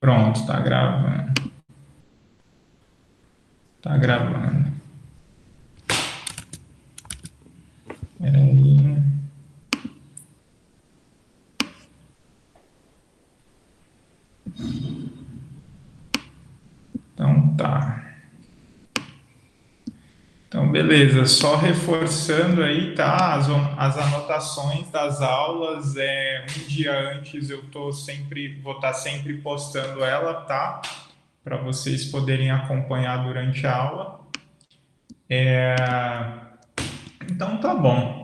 Pronto, tá gravando. Tá gravando. Peraí. Então tá. Então, beleza. Só reforçando aí, tá? As anotações das aulas, um dia antes vou estar sempre postando ela, tá? Para vocês poderem acompanhar durante a aula. Então tá bom.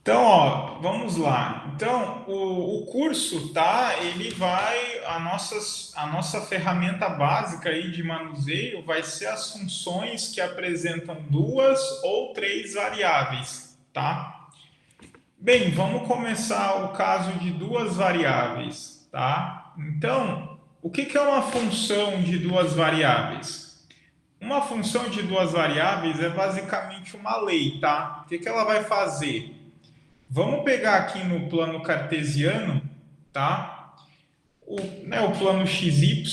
Então, ó, vamos lá. Então, o curso, tá? A nossa ferramenta básica aí de manuseio vai ser as funções que apresentam duas ou três variáveis, tá? Bem, vamos começar o caso de duas variáveis, tá? Então, o que é uma função de duas variáveis? Uma função de duas variáveis é basicamente uma lei, tá? O que ela vai fazer? Vamos pegar aqui no plano cartesiano, tá? O plano XY,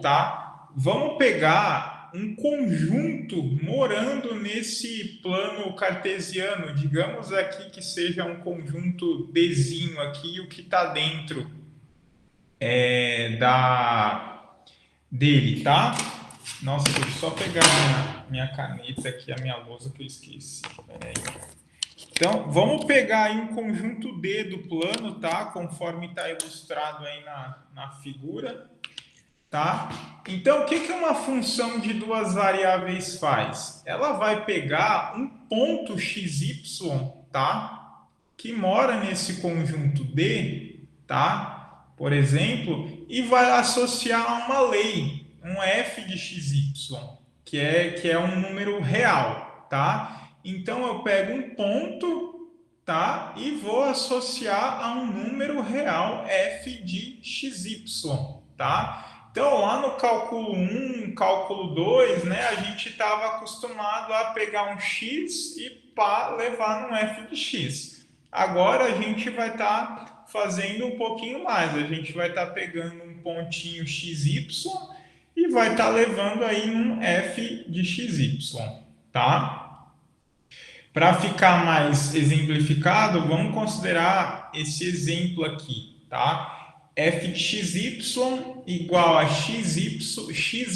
tá? Vamos pegar um conjunto morando nesse plano cartesiano. Digamos aqui que seja um conjunto Dzinho aqui, o que está dentro dele, tá? Nossa, deixa eu só pegar minha caneta aqui, a minha lousa que eu esqueci. Peraí. Então, vamos pegar aí um conjunto D do plano, tá? Conforme está ilustrado aí na figura, tá? Então, o que uma função de duas variáveis faz? Ela vai pegar um ponto xy, tá? Que mora nesse conjunto D, tá? Por exemplo, e vai associar a uma lei, um f de xy, que é um número real, tá? Então, eu pego um ponto, tá? E vou associar a um número real f de xy, tá? Então, lá no cálculo 1, cálculo 2, né, a gente estava acostumado a pegar um x e levar num f de x. Agora a gente vai estar fazendo um pouquinho mais. A gente vai estar pegando um pontinho xy e vai estar levando aí num f de xy, tá? Para ficar mais exemplificado, vamos considerar esse exemplo aqui, tá? F de xy igual a x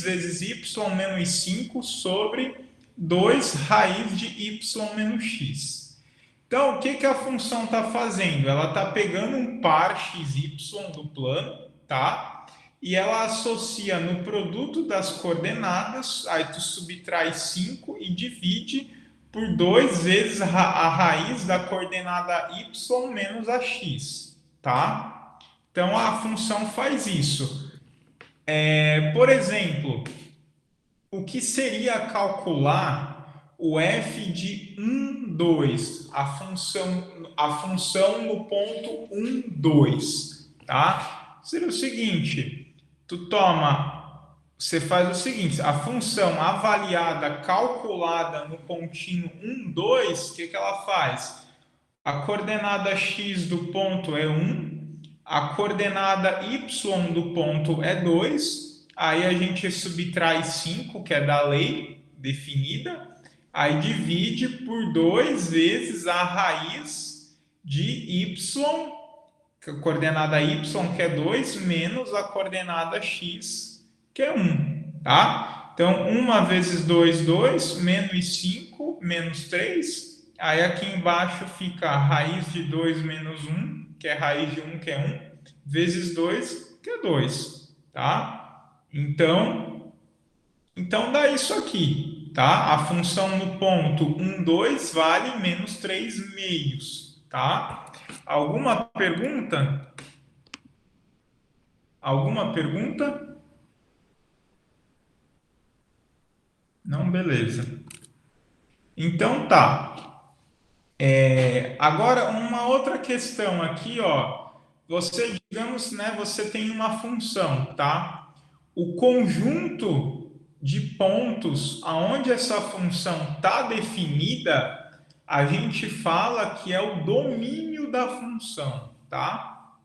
vezes y menos 5 sobre 2 raiz de y menos x. Então, o que a função está fazendo? Ela está pegando um par xy do plano, tá? E ela associa no produto das coordenadas, aí tu subtrai 5 e divide por 2 vezes a raiz da coordenada y menos a x, tá? Então, a função faz isso. Por exemplo, o que seria calcular o f de 1, 2, a função no ponto 1, 2, tá? Seria o seguinte, você faz o seguinte, a função avaliada, calculada no pontinho 1, 2, o que ela faz? A coordenada x do ponto é 1, a coordenada y do ponto é 2, aí a gente subtrai 5, que é da lei definida, aí divide por 2 vezes a raiz de y, a coordenada y, que é 2, menos a coordenada x, que é 1, tá? Então, 1 vezes 2, 2, menos 5, menos 3. Aí aqui embaixo fica a raiz de 2 menos 1, que é raiz de 1, que é 1, vezes 2, que é 2, tá? Então dá isso aqui, tá? A função no ponto 1, 2 vale menos 3 meios, tá? Alguma pergunta? Alguma pergunta? Não, beleza. Então tá. Agora, uma outra questão aqui, ó. Digamos, né, você tem uma função, tá? O conjunto de pontos aonde essa função está definida, a gente fala que é o domínio da função, tá?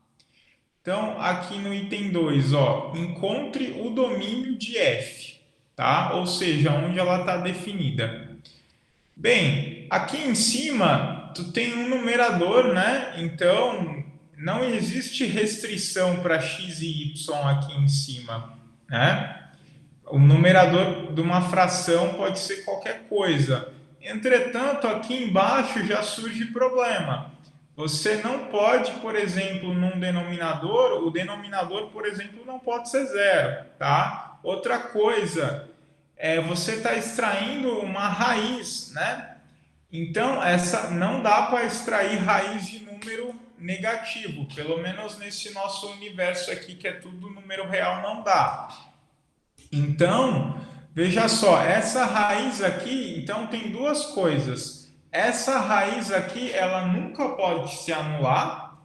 Então, aqui no item 2, ó, encontre o domínio de f, tá? Ou seja, onde ela está definida. Bem, aqui em cima, tu tem um numerador, né? Então, não existe restrição para x e y aqui em cima, né? O numerador de uma fração pode ser qualquer coisa. Entretanto, aqui embaixo já surge problema. Você não pode, por exemplo, num denominador, o denominador, por exemplo, não pode ser zero, tá? Outra coisa, você está extraindo uma raiz, né? Então, essa não dá para extrair raiz de número negativo, pelo menos nesse nosso universo aqui, que é tudo número real, não dá. Então, veja só, essa raiz aqui, então tem duas coisas. Essa raiz aqui, ela nunca pode se anular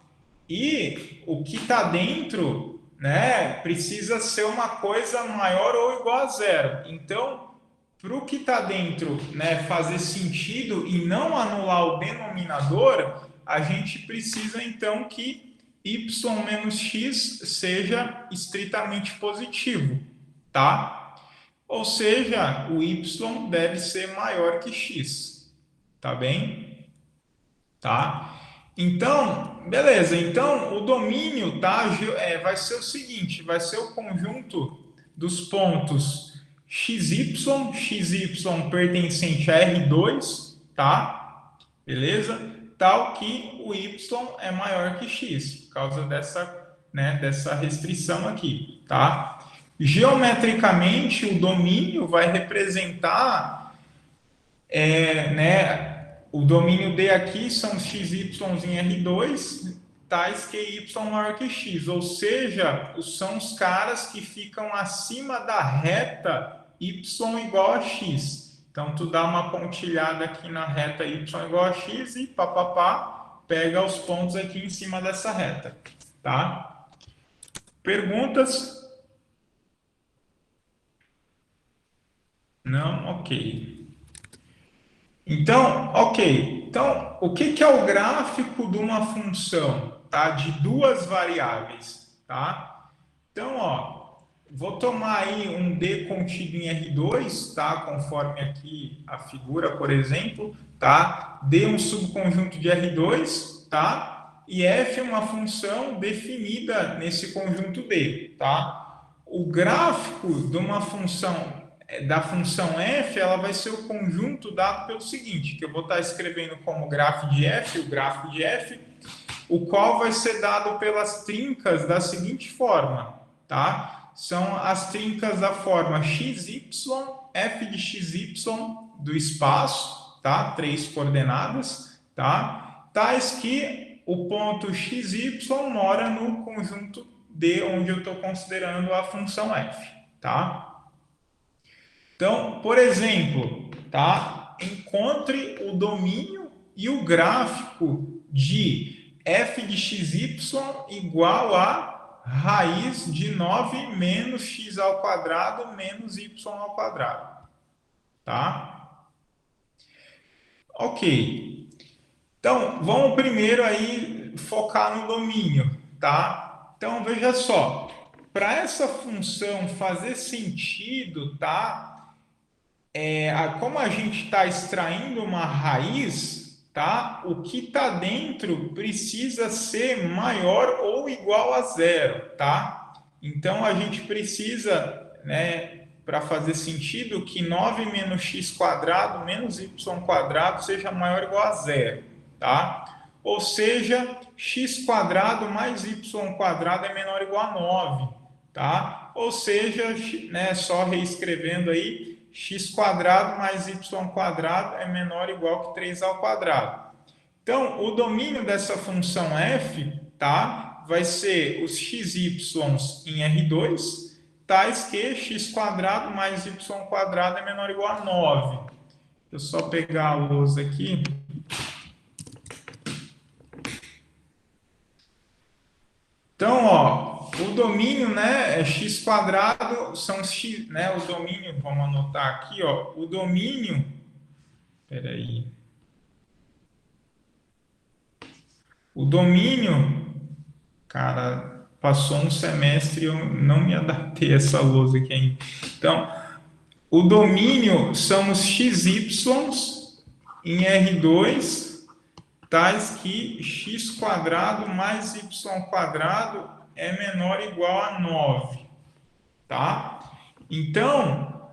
e o que está dentro, né, precisa ser uma coisa maior ou igual a zero. Então, para o que está dentro, né, fazer sentido e não anular o denominador, a gente precisa então que y menos x seja estritamente positivo, tá? Ou seja, o y deve ser maior que x, tá bem? Tá? Então, beleza. Então, o domínio, tá, vai ser o seguinte, vai ser o conjunto dos pontos xy, xy pertencente a R2, tá? Beleza? Tal que o y é maior que x, por causa dessa, né, dessa restrição aqui, tá? Geometricamente, o domínio vai representar, né, o domínio D aqui são x, y em R2, tais que y maior que x, ou seja, são os caras que ficam acima da reta y igual a x. Então, tu dá uma pontilhada aqui na reta y igual a x e papapá, pega os pontos aqui em cima dessa reta, tá? Perguntas? Não? Ok. Então, ok. Então, o que que é o gráfico de uma função, tá? De duas variáveis, tá? Então, ó, vou tomar aí um D contido em R2, tá? Conforme aqui a figura, por exemplo, tá? D é um subconjunto de R2, tá? E F é uma função definida nesse conjunto D, tá? O gráfico de uma função da função f, ela vai ser o conjunto dado pelo seguinte, que eu vou estar escrevendo como grafo de f, o gráfico de f, o qual vai ser dado pelas trincas da seguinte forma, tá? São as trincas da forma xy, f de xy do espaço, tá? 3 coordenadas, tá? Tais que o ponto xy mora no conjunto D, onde eu estou considerando a função f, tá? Então, por exemplo, tá? Encontre o domínio e o gráfico de f de xy igual a raiz de 9 menos x ao quadrado menos y ao quadrado. Tá? Ok. Então, vamos primeiro aí focar no domínio, tá? Então, veja só. Para essa função fazer sentido, tá? Como a gente está extraindo uma raiz, tá? O que está dentro precisa ser maior ou igual a zero, tá? Então a gente precisa, né, para fazer sentido, que 9 menos x quadrado menos y quadrado seja maior ou igual a zero, tá? Ou seja, x quadrado mais y quadrado é menor ou igual a 9, tá? Ou seja, né, só reescrevendo aí, x quadrado mais y quadrado é menor ou igual que 3 ao quadrado. Então, o domínio dessa função f, tá, vai ser os xy em R2, tais que x quadrado mais y quadrado é menor ou igual a 9. Deixa eu só pegar a lousa aqui. Então, ó, o domínio, né, é x quadrado, são x, né, o domínio, vamos anotar aqui, ó, o domínio, peraí, o domínio, cara, passou um semestre e eu não me adaptei a essa lousa aqui ainda. Então, o domínio são os xy em R2, tais que x quadrado mais y quadrado é menor ou igual a 9, tá? Então,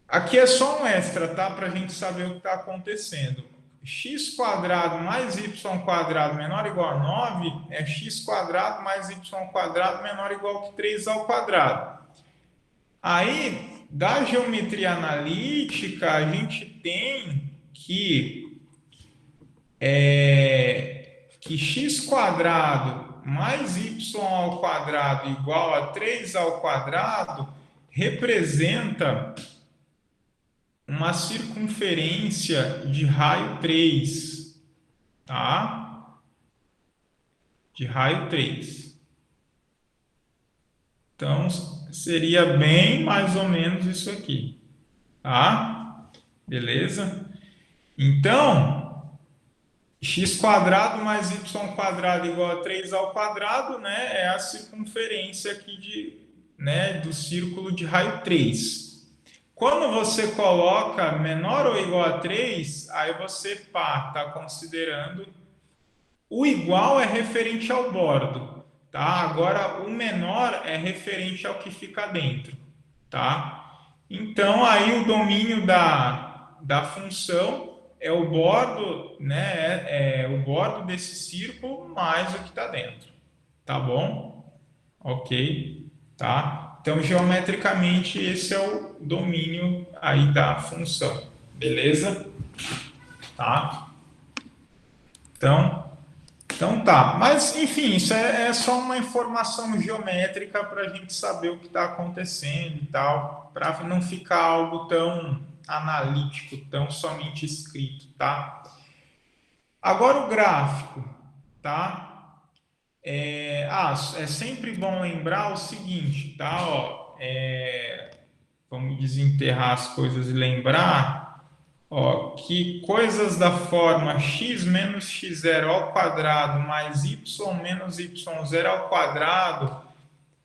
aqui é só um extra, tá? Para a gente saber o que está acontecendo. X quadrado mais y quadrado menor ou igual a 9 é x quadrado mais y quadrado menor ou igual a 3 ao quadrado. Aí, da geometria analítica, a gente tem que x quadrado mais y ao quadrado igual a 3 ao quadrado representa uma circunferência de raio 3, tá? De raio 3. Então, seria bem mais ou menos isso aqui, tá? Beleza? Então, x quadrado mais y quadrado igual a 3 ao quadrado, né? É a circunferência aqui do círculo de raio 3. Quando você coloca menor ou igual a 3, aí você está considerando o igual é referente ao bordo, tá? Agora, o menor é referente ao que fica dentro, tá? Então, aí o domínio da função é o bordo, né? É o bordo desse círculo mais o que está dentro, tá bom? Ok, tá? Então, geometricamente, esse é o domínio aí da função, beleza? Tá? Então tá. Mas, enfim, isso é só uma informação geométrica para a gente saber o que está acontecendo e tal, para não ficar algo tão analítico, tão somente escrito, tá? Agora o gráfico, tá? É sempre bom lembrar o seguinte, tá? Ó, vamos desenterrar as coisas e lembrar, ó, que coisas da forma x menos x0 ao quadrado mais y menos y0 ao quadrado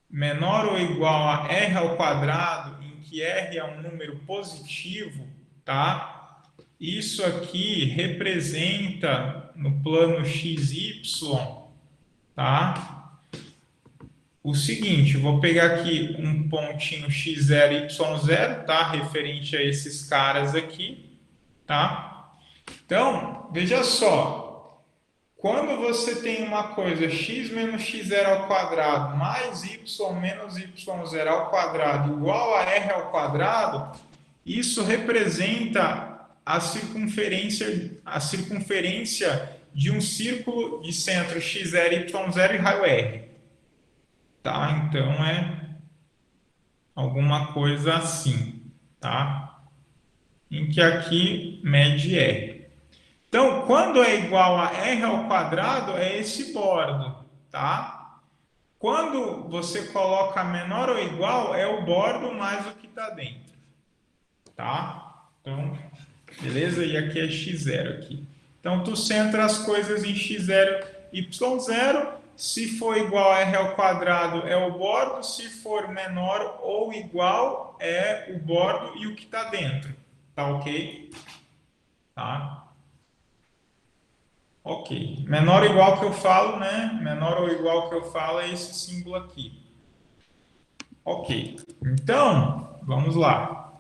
menor ou igual a r ao quadrado, em que r é um número positivo, tá? Isso aqui representa no plano xy, tá? O seguinte, vou pegar aqui um pontinho x0 e y0, tá? Referente a esses caras aqui, tá? Então, veja só, quando você tem uma coisa x menos x0 ao quadrado mais y menos y0 ao quadrado igual a r ao quadrado, isso representa a circunferência de um círculo de centro x0, y0 e raio r. Tá? Então, é alguma coisa assim, tá? Em que aqui mede r. Então, quando é igual a r ao quadrado, é esse bordo, tá? Quando você coloca menor ou igual, é o bordo mais o que está dentro, tá? Então, beleza? E aqui é x0 aqui. Então, tu centra as coisas em x0, y0. Se for igual a r ao quadrado, é o bordo. Se for menor ou igual, é o bordo e o que está dentro. Tá ok? Tá? Ok. Menor ou igual que eu falo, né? Menor ou igual que eu falo é esse símbolo aqui. Ok. Então, vamos lá.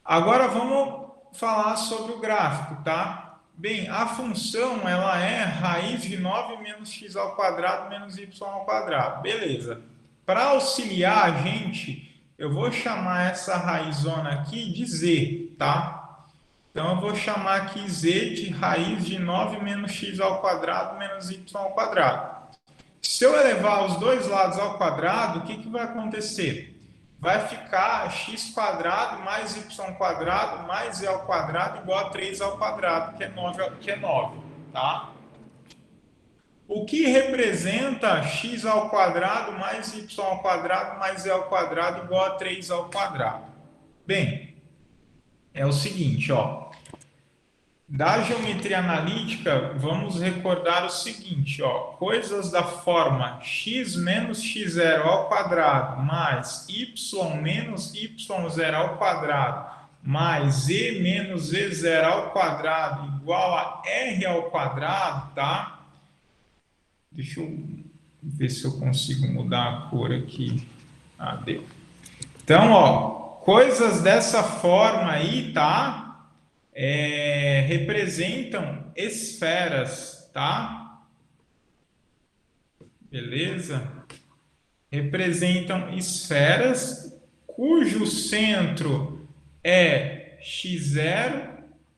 Agora vamos falar sobre o gráfico, tá? Bem, a função ela é raiz de 9 menos x ao quadrado menos y ao quadrado. Beleza. Para auxiliar a gente, eu vou chamar essa raizona aqui de z, tá? Então, eu vou chamar aqui z de raiz de 9 menos x ao quadrado menos y ao quadrado. Se eu elevar os dois lados ao quadrado, o que vai acontecer? Vai ficar x quadrado mais y quadrado mais z ao quadrado igual a 3 ao quadrado, que é 9, tá? O que representa x ao quadrado mais y ao quadrado mais z ao quadrado igual a 3 ao quadrado? Bem, é o seguinte, ó. Da geometria analítica, vamos recordar o seguinte, ó, coisas da forma x menos x0 ao quadrado mais y menos y0 ao quadrado mais z menos z0 ao quadrado igual a r ao quadrado, tá? Deixa eu ver se eu consigo mudar a cor aqui. Ah, deu. Então, ó, coisas dessa forma aí, tá? Representam esferas, tá? Beleza? Representam esferas cujo centro é x0,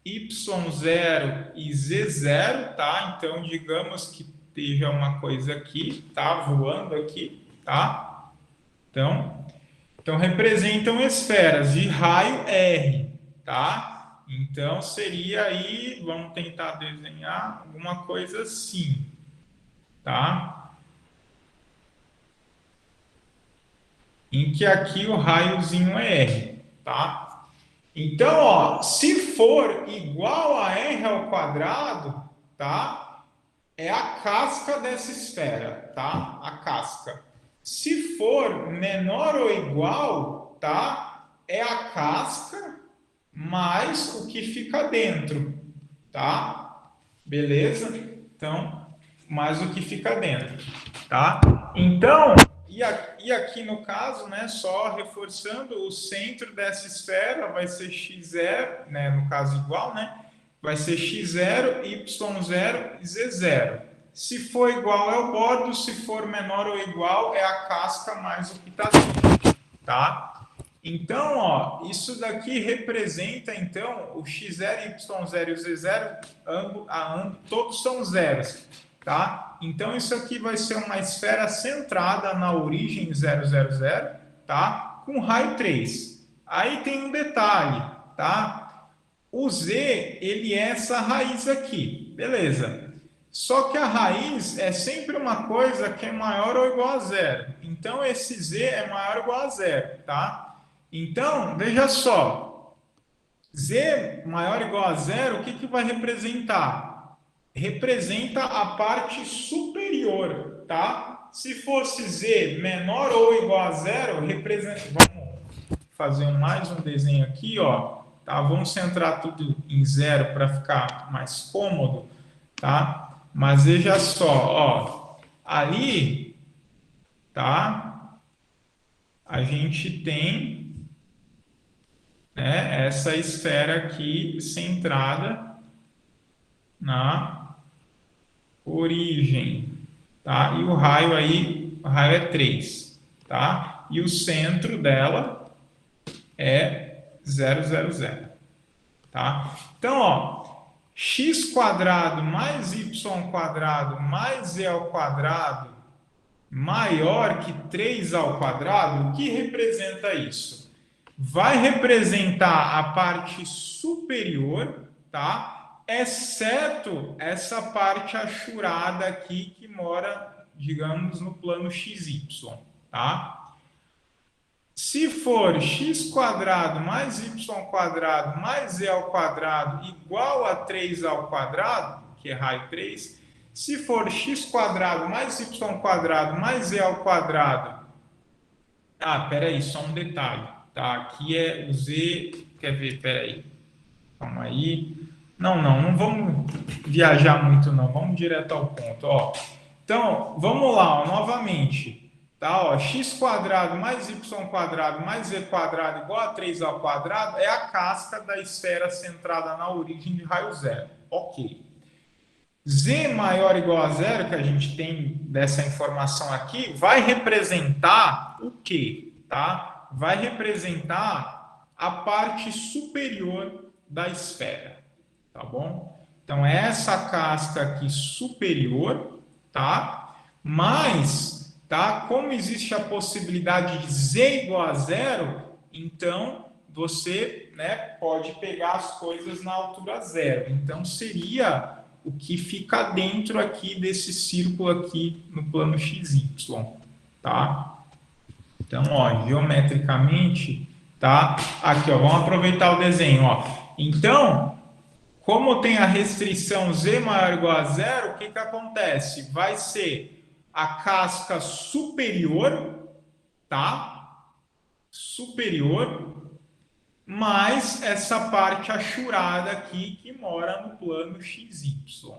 y0 e z0, tá? Então, digamos que esteja uma coisa aqui, tá? Voando aqui, tá? Então representam esferas de raio R, tá? Então, seria aí, vamos tentar desenhar alguma coisa assim, tá? Em que aqui o raiozinho é R, tá? Então, ó, se for igual a R ao quadrado, tá? É a casca dessa esfera, tá? A casca. Se for menor ou igual, tá? É a casca mais o que fica dentro, tá? Beleza? Então, mais o que fica dentro, tá? Então, e aqui no caso, né, só reforçando, o centro dessa esfera vai ser x0, né, no caso igual, né? Vai ser x0, y0 e z0. Se for igual é o bordo, se for menor ou igual é a casca mais o que está dentro, tá? Então, ó, isso daqui representa, então, o x0, y0 e o z0, todos são zeros, tá? Então, isso aqui vai ser uma esfera centrada na origem 000, tá? Com raio 3. Aí tem um detalhe, tá? O z, ele é essa raiz aqui, beleza? Só que a raiz é sempre uma coisa que é maior ou igual a zero. Então, esse z é maior ou igual a zero, tá? Então, veja só, z maior ou igual a zero, o que vai representar? Representa a parte superior, tá? Se fosse z menor ou igual a zero, representa... Vamos fazer mais um desenho aqui, ó. Tá? Vamos centrar tudo em zero para ficar mais cômodo, tá? Mas veja só, ó, ali, tá? A gente tem, né, essa esfera aqui centrada na origem, tá? E o raio aí, o raio é 3, tá? E o centro dela é 000, tá? Então, ó, x quadrado mais y quadrado mais z ao quadrado maior que 3 ao quadrado, o que representa isso? Vai representar a parte superior, tá? Exceto essa parte achurada aqui que mora, digamos, no plano xy, tá? Se for x quadrado mais y quadrado mais z ao quadrado igual a 3 ao quadrado, que é raio 3, se for x quadrado mais y quadrado mais z ao quadrado... Ah, peraí, só um detalhe. Tá, aqui é o z... Quer ver? Peraí. Calma aí. Não vamos viajar muito, não. Vamos direto ao ponto, ó. Então, vamos lá, ó, novamente. Tá, ó, x quadrado mais y quadrado mais z quadrado igual a 3 ao quadrado é a casca da esfera centrada na origem de raio zero. Ok. Z maior ou igual a zero, que a gente tem dessa informação aqui, vai representar o quê? Tá? Vai representar a parte superior da esfera, tá bom? Então, essa casca aqui superior, tá? Mas, tá? Como existe a possibilidade de z igual a zero, então você, né, pode pegar as coisas na altura zero. Então, seria o que fica dentro aqui desse círculo aqui no plano XY, tá? Então, ó, geometricamente, tá? Aqui, ó, vamos aproveitar o desenho, ó. Então, como tem a restrição z maior ou igual a zero, o que acontece? Vai ser a casca superior, tá? Superior, mais essa parte achurada aqui que mora no plano XY.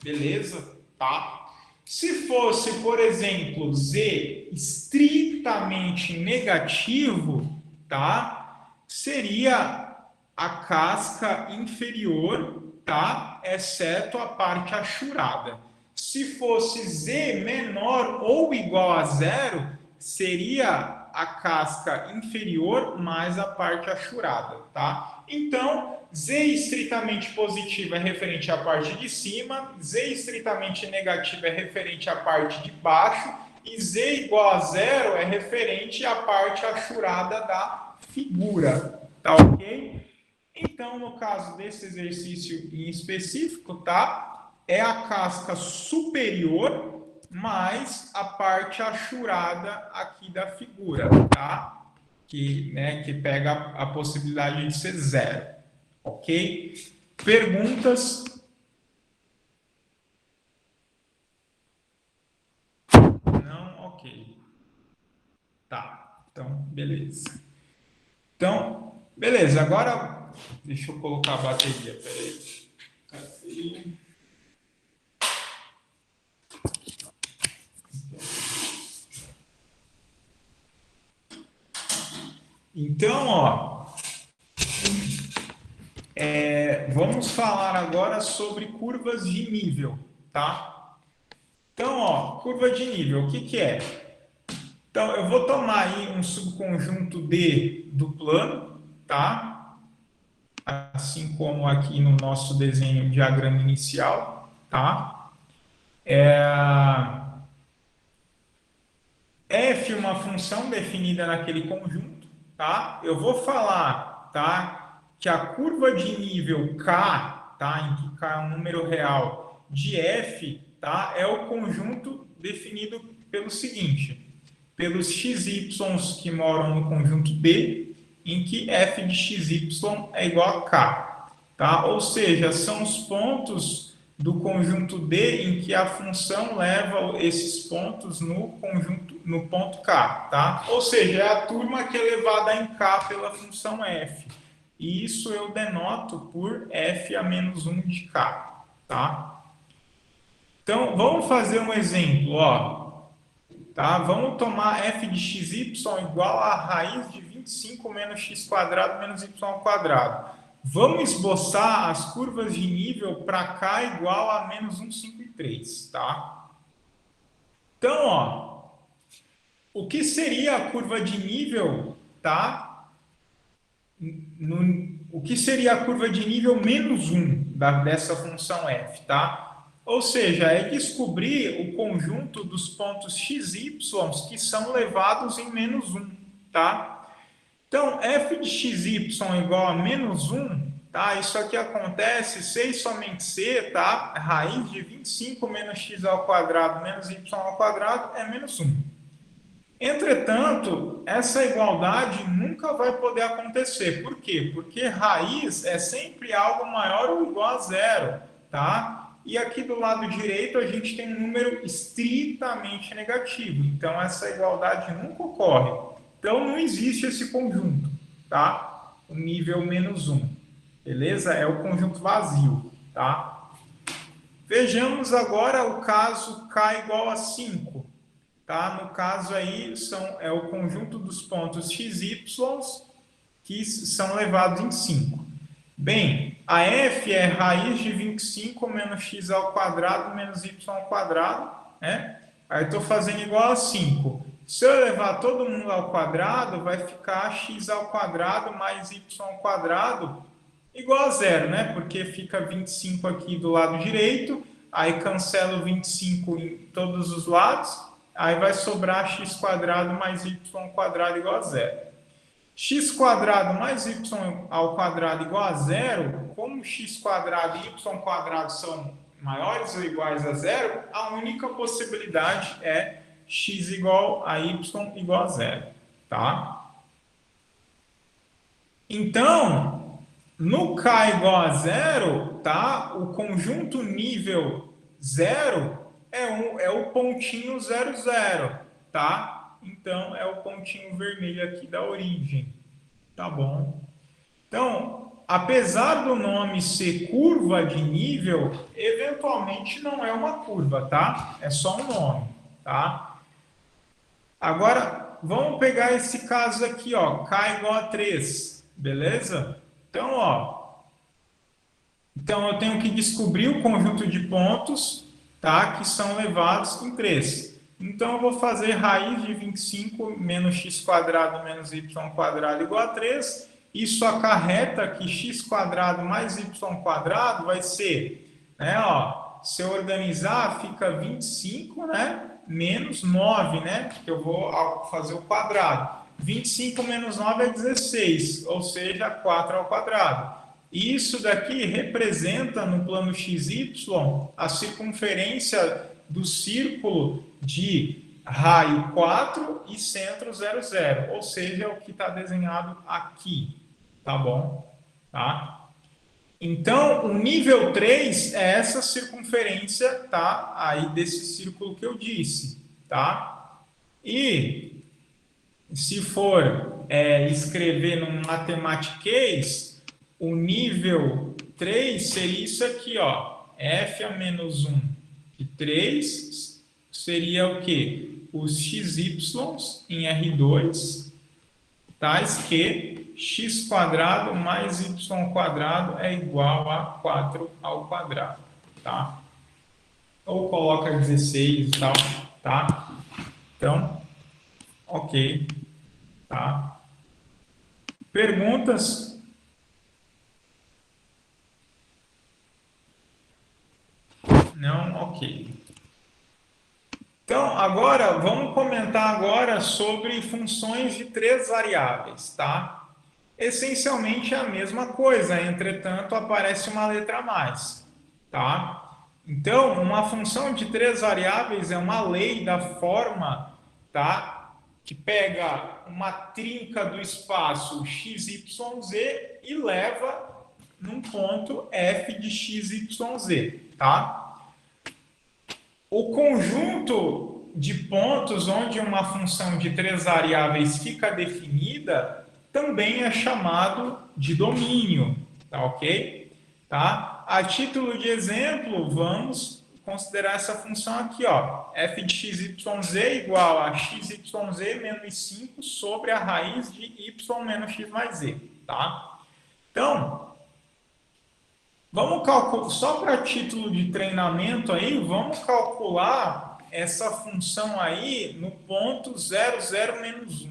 Beleza? Tá? Se fosse, por exemplo, z estritamente negativo, tá? Seria a casca inferior, tá? Exceto a parte achurada. Se fosse z menor ou igual a zero, seria a casca inferior mais a parte achurada, tá? Então, z estritamente positivo é referente à parte de cima, z estritamente negativo é referente à parte de baixo e z igual a zero é referente à parte achurada da figura, tá ok? Então, no caso desse exercício em específico, tá? É a casca superior mais a parte achurada aqui da figura, tá? Que pega a possibilidade de ser zero, ok? Perguntas? Não? Ok. Tá, então, beleza. Então, beleza, agora deixa eu colocar a bateria, peraí. Cadê? Então, ó, vamos falar agora sobre curvas de nível, tá? Então, ó, curva de nível, o que é? Então, eu vou tomar aí um subconjunto D do plano, tá? Assim como aqui no nosso desenho diagrama inicial, tá? F uma função definida naquele conjunto, tá? Eu vou falar, tá? Que a curva de nível K, tá? Em que K é um número real de F, tá? É o conjunto definido pelo seguinte: pelos xy que moram no conjunto D, em que f de xy é igual a k, tá? Ou seja, são os pontos do conjunto D em que a função leva esses pontos no conjunto no ponto k, tá? Ou seja, é a turma que é levada em k pela função f. E isso eu denoto por f a menos 1 de k, tá? Então, vamos fazer um exemplo, ó. Tá? Vamos tomar f de xy igual a raiz de 25 menos x quadrado menos y ao quadrado. Vamos esboçar as curvas de nível para k igual a menos 1, 5 e 3. Tá? Então, ó, o que seria a curva de nível, tá? O que seria a curva de nível menos 1 dessa função f, tá? Ou seja, é descobrir o conjunto dos pontos xy que são levados em menos 1, tá? Então, f de xy igual a menos 1, tá? Isso aqui acontece se e somente se, tá? Raiz de 25 menos x ao quadrado menos y ao quadrado é menos 1. Entretanto, essa igualdade nunca vai poder acontecer. Por quê? Porque raiz é sempre algo maior ou igual a zero, tá? E aqui do lado direito a gente tem um número estritamente negativo. Então, essa igualdade nunca ocorre. Então, não existe esse conjunto, tá? O nível menos 1. Beleza? É o conjunto vazio, tá? Vejamos agora o caso k igual a 5. Tá? No caso aí, é o conjunto dos pontos xy que são levados em 5. Bem, a f é raiz de 25 menos x ao quadrado menos y ao quadrado, né? Aí estou fazendo igual a 5. Se eu levar todo mundo ao quadrado, vai ficar x ao quadrado mais y ao quadrado igual a zero, né? Porque fica 25 aqui do lado direito, aí cancelo 25 em todos os lados, aí vai sobrar x quadrado mais y quadrado igual a zero. X quadrado mais y ao quadrado igual a zero, como x quadrado e y quadrado são maiores ou iguais a zero, a única possibilidade é x igual a y igual a zero, tá? Então, No K igual a zero, tá? O conjunto nível zero é o pontinho 0, 0, tá? Então, é o pontinho vermelho aqui da origem, tá bom? Então, apesar do nome ser curva de nível, eventualmente não é uma curva, tá? É só um nome, tá? Agora, vamos pegar esse caso aqui, ó, K igual a 3, beleza? Então, ó, eu tenho que descobrir o conjunto de pontos, tá, que são levados em 3. Então, eu vou fazer raiz de 25 menos x quadrado menos y quadrado igual a 3. Isso acarreta que x quadrado mais y quadrado vai ser, né, ó, se eu organizar, fica 25, né, menos 9, né, porque eu vou fazer o quadrado. 25 menos 9 é 16, ou seja, 4 ao quadrado. Isso daqui representa no plano XY a circunferência do círculo de raio 4 e centro 0, 0. Ou seja, é o que está desenhado aqui. Tá bom? Tá? Então, o nível 3 é essa circunferência, tá? Aí desse círculo que eu disse, tá? E se for escrever no matematiquês, o nível 3 seria isso aqui, ó. F a menos 1 de 3 seria o quê? Os xy em R2, tais que x quadrado mais y quadrado é igual a 4 ao quadrado, tá? Ou coloca 16 e tal, tá? Então, ok, tá? Perguntas? Não? Ok. Então, agora, vamos comentar agora sobre funções de 3 variáveis, tá? Essencialmente é a mesma coisa, entretanto, aparece uma letra a mais, tá? Então, uma função de 3 variáveis é uma lei da forma, tá? Que pega uma trinca do espaço x, y, z e leva num ponto f de x, y, z, tá? O conjunto de pontos onde uma função de 3 variáveis fica definida também é chamado de domínio, tá ok? Tá? A título de exemplo, vamos considerar essa função aqui, ó, f de x, y, z igual a x, y, z menos 5 sobre a raiz de y menos x mais z, tá? Então, vamos calcular, só para título de treinamento aí, vamos calcular essa função aí no ponto 0, 0, menos 1,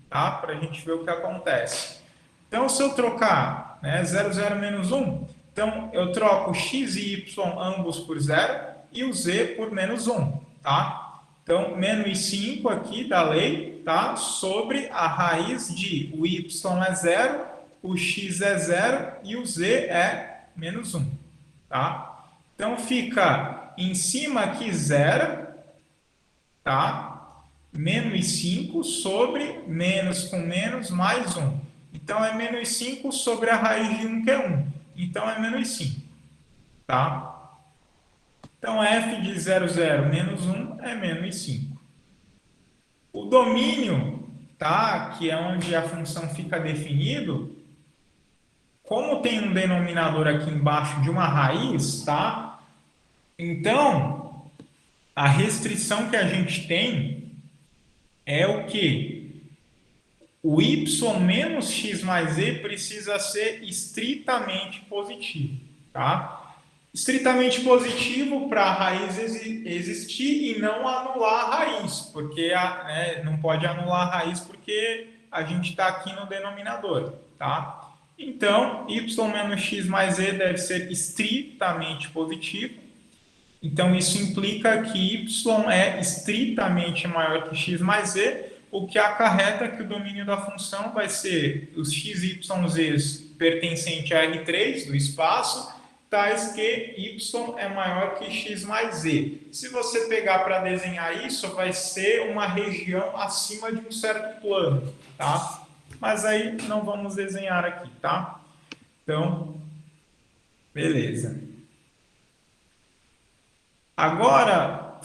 tá? Para a gente ver o que acontece. Então, se eu trocar, né, 0, 0, menos 1, então eu troco x e y ambos por 0 e o z por menos 1, tá? Então, menos 5 aqui da lei, tá? Sobre a raiz de o y é 0, o x é 0 e o z é menos 1, tá? Então, fica em cima aqui 0, tá? Menos 5 sobre menos com menos mais 1. Então, é menos 5 sobre a raiz de 1, que é 1. Então, é menos 5, tá? Então, f de 0, 0 menos 1 é menos 5. O domínio, tá? Que é onde a função fica definido, como tem um denominador aqui embaixo de uma raiz, tá? Então, a restrição que a gente tem é o que? O y menos x mais z precisa ser estritamente positivo, tá? Estritamente positivo para a raiz existir e não anular a raiz, porque não pode anular a raiz porque a gente está aqui no denominador, tá? Então, y menos x mais z deve ser estritamente positivo. Então, isso implica que y é estritamente maior que x mais z, o que acarreta que o domínio da função vai ser os x, y, z pertencente a R3 do espaço, tais que y é maior que x mais z. Se você pegar para desenhar isso, vai ser uma região acima de um certo plano, tá? Mas aí não vamos desenhar aqui, tá? Então, beleza. Agora,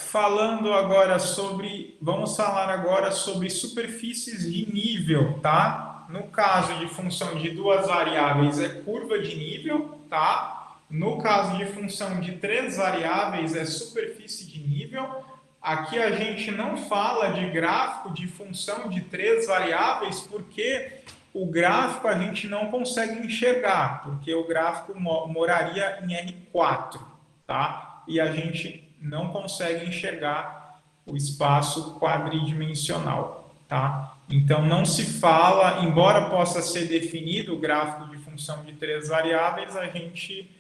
vamos falar agora sobre superfícies de nível, tá? No caso de função de duas variáveis é curva de nível, tá? No caso de função de três variáveis é superfície de nível. Aqui a gente não fala de gráfico de função de três variáveis, porque o gráfico a gente não consegue enxergar, porque o gráfico moraria em R4, tá? E a gente não consegue enxergar o espaço quadridimensional, tá? Então não se fala, embora possa ser definido o gráfico de função de três variáveis, a gente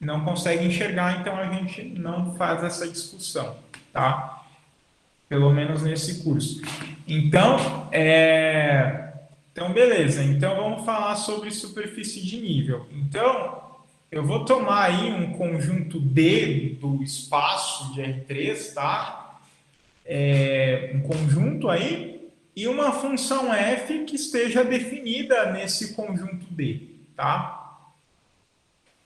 não consegue enxergar, então a gente não faz essa discussão, tá? Pelo menos nesse curso. Então, então beleza. Então vamos falar sobre superfície de nível. Então, eu vou tomar aí um conjunto D do espaço de R3, tá? Um conjunto aí e uma função f que esteja definida nesse conjunto D, tá?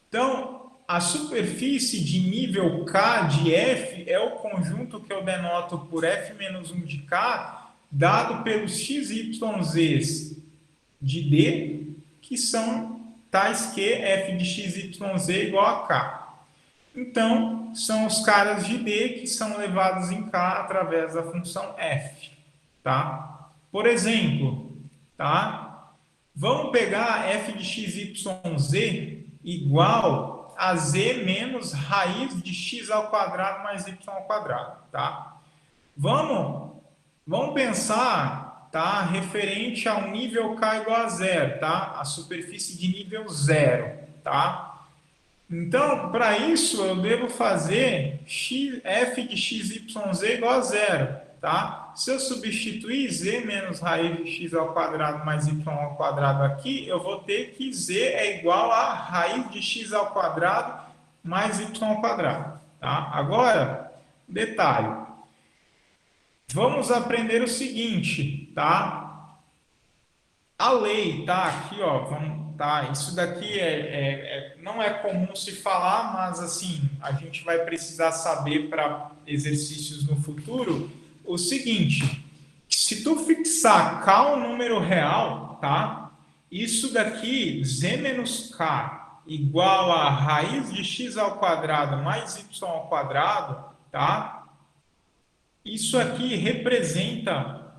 Então, a superfície de nível K de F é o conjunto que eu denoto por F menos 1 de K, dado pelos XYZs de D, que são tais que F de XYZ igual a K. Então, são os caras de D que são levados em K através da função F, tá? Por exemplo, tá? Vamos pegar F de XYZ igual a Z menos raiz de x ao quadrado mais y ao quadrado, tá? Vamos pensar, tá? Referente ao nível K igual a zero, tá? A superfície de nível zero, tá? Então, para isso, eu devo fazer f de xyz igual a zero, tá? Se eu substituir z menos raiz de x ao quadrado mais y ao quadrado aqui, eu vou ter que z é igual a raiz de x ao quadrado mais y ao quadrado, tá? Agora, detalhe. Vamos aprender o seguinte, tá? A lei, tá? Aqui, ó, tá? Isso daqui não é comum se falar, mas assim, a gente vai precisar saber para exercícios no futuro o seguinte: se tu fixar K um número real, tá? Isso daqui, Z menos K igual a raiz de x ao quadrado mais y ao quadrado, tá? Isso aqui representa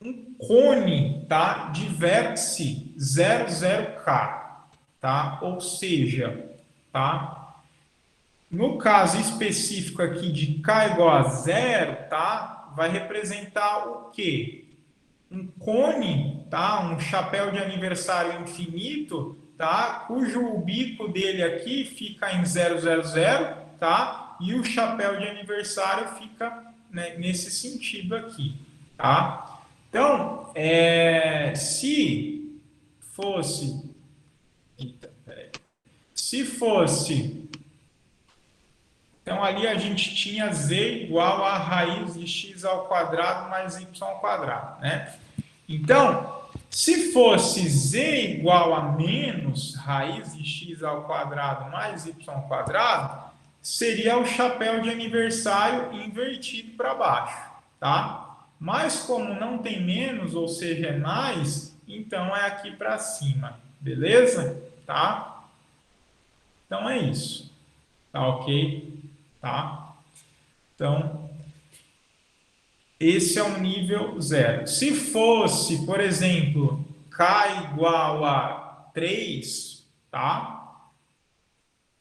um cone, tá, de vértice 00K, tá? Ou seja, tá? No caso específico aqui de K igual a zero, tá? Vai representar o quê? Um cone, tá? Um chapéu de aniversário infinito, tá? Cujo bico dele aqui fica em 000, tá? E o chapéu de aniversário fica, né, nesse sentido aqui, tá? Então, se fosse, se fosse, então ali a gente tinha z igual a raiz de x ao quadrado mais y ao quadrado, né? Então, se fosse z igual a menos raiz de x ao quadrado mais y ao quadrado, seria o chapéu de aniversário invertido para baixo, tá? Mas como não tem menos, ou seja, é mais, então é aqui para cima, beleza? Tá? Então é isso, tá ok? Tá? Então, esse é o nível zero. Se fosse, por exemplo, K igual a 3, tá?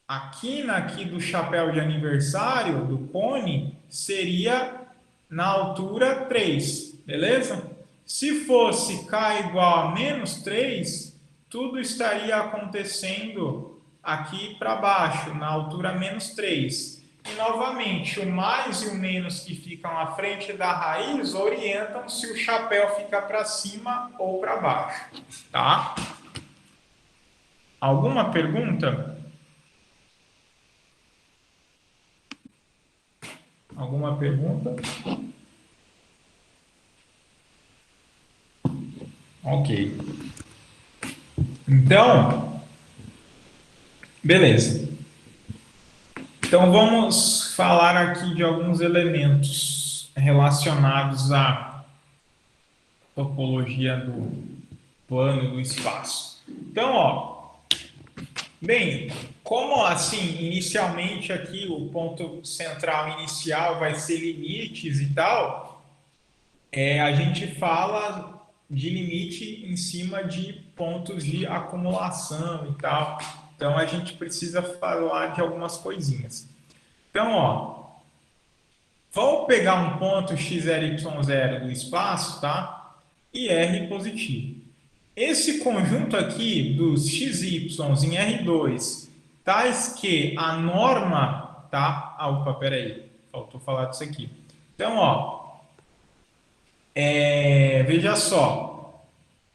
A quina aqui do chapéu de aniversário, do cone, seria na altura 3, beleza? Se fosse K igual a menos 3, tudo estaria acontecendo aqui para baixo, na altura menos 3. E, novamente, o mais e o menos que ficam à frente da raiz orientam se o chapéu fica para cima ou para baixo, tá? Alguma pergunta? Alguma pergunta? Ok. Então, Beleza. Então vamos falar aqui de alguns elementos relacionados à topologia do plano do espaço. Então, ó, bem, como assim, inicialmente aqui o ponto central inicial vai ser limites e tal, a gente fala de limite em cima de pontos de acumulação e tal. Então a gente precisa falar de algumas coisinhas. Então, ó, vamos pegar um ponto x0, y0 do espaço, tá? E R positivo. Esse conjunto aqui dos xy em R2, tais que a norma, tá? Ah, opa, peraí, faltou falar disso aqui. Então, ó, veja só,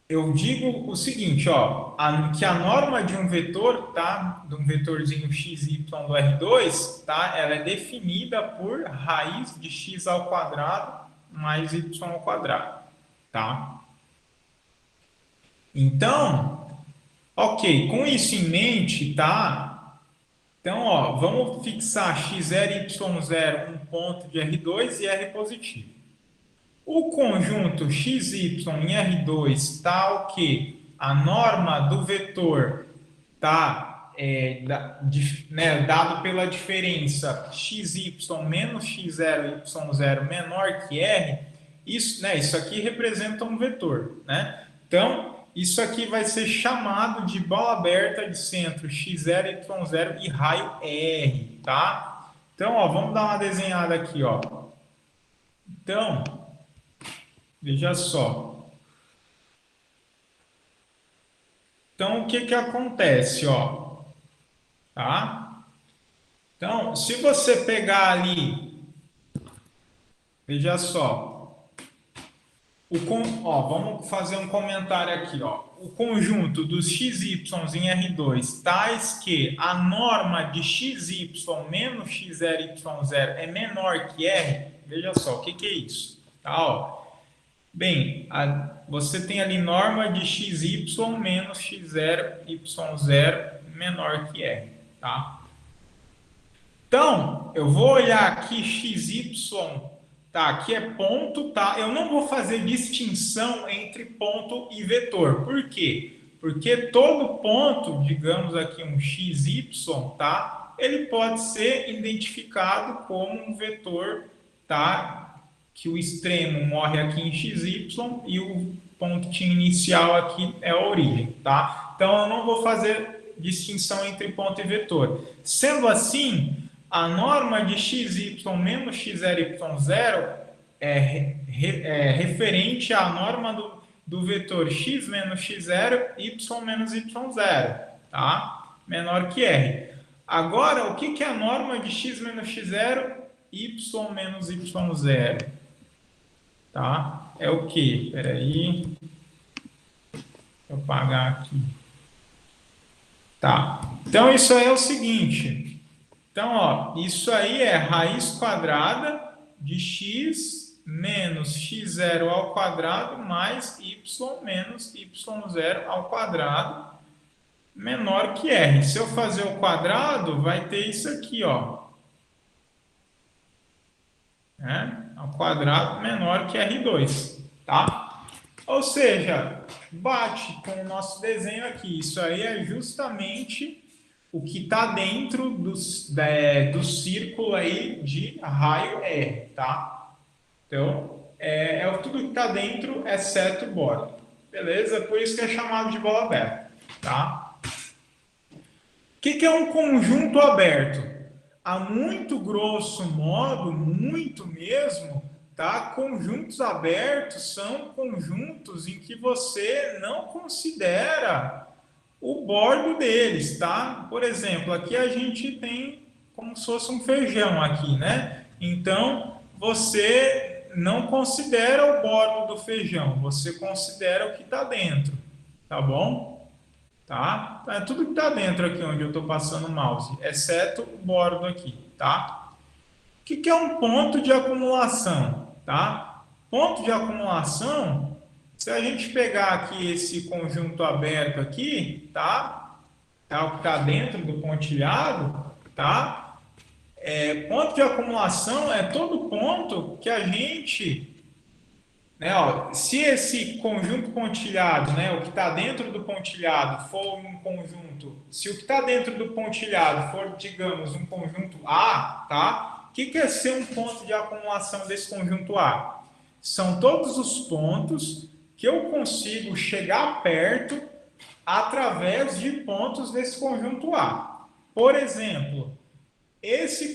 eu digo o seguinte, ó, que a norma de um vetor, tá? De um vetorzinho xy do R2, tá? Ela é definida por raiz de x ao quadrado mais y ao quadrado, tá? Então, ok, com isso em mente, tá? Então, ó, vamos fixar x0 y0 um ponto de R2 e R positivo. O conjunto xy em R2 tal que a norma do vetor tá dado pela diferença xy menos x0 y0 menor que r, isso aqui representa um vetor, né? Então, isso aqui vai ser chamado de bola aberta de centro x0, y0 e raio R, tá? Então, ó, vamos dar uma desenhada aqui, ó. Então, veja só. Então, o que que acontece, ó? Tá? Então, se você pegar ali, veja só, vamos fazer um comentário aqui, ó. O conjunto dos xy em R2, tais que a norma de xy menos x0, y0 é menor que R, veja só, o que que é isso? Tá, ó. Bem, você tem ali norma de xy menos x0, y0 menor que R, tá? Então, eu vou olhar aqui xy, tá? Aqui é ponto, tá? Eu não vou fazer distinção entre ponto e vetor. Por quê? Porque todo ponto, digamos aqui um xy, tá? Ele pode ser identificado como um vetor, tá? Que o extremo morre aqui em xy e o pontinho inicial aqui é a origem, tá? Então, eu não vou fazer distinção entre ponto e vetor. Sendo assim, a norma de xy menos x0, y0 é referente à norma do vetor x menos x0, y menos y0, tá? Menor que r. Agora, o que é a norma de x menos x0, y menos y0? Tá? É o que? Espera aí. Deixa eu apagar aqui. Tá. Então, isso aí é o seguinte. Então, ó, isso aí é raiz quadrada de x menos x0 ao quadrado mais y menos y0 ao quadrado menor que r. Se eu fazer o quadrado, vai ter isso aqui, ó. Ao quadrado menor que R2, tá? Ou seja, bate com o nosso desenho aqui. Isso aí é justamente o que está dentro do círculo aí de raio R, tá? Então, tudo que está dentro, exceto o bordo. Beleza? Por isso que é chamado de bola aberta, tá? O que é um conjunto aberto? A muito grosso modo, muito mesmo, tá? Conjuntos abertos são conjuntos em que você não considera o bordo deles, tá? Por exemplo, aqui a gente tem como se fosse um feijão aqui, né? Então, você não considera o bordo do feijão, você considera o que está dentro, tá bom? Tá? É tudo que está dentro aqui onde eu estou passando o mouse, exceto o bordo aqui, tá? O que é um ponto de acumulação, tá? Ponto de acumulação, se a gente pegar aqui esse conjunto aberto aqui, tá? tá? O que está dentro do pontilhado, tá? Ponto de acumulação é todo ponto que a gente, né, ó, se esse conjunto pontilhado, né, o que está dentro do pontilhado for um conjunto, se o que está dentro do pontilhado for, digamos, um conjunto A, tá? O que é ser um ponto de acumulação desse conjunto A? São todos os pontos que eu consigo chegar perto através de pontos desse conjunto A. Por exemplo, esse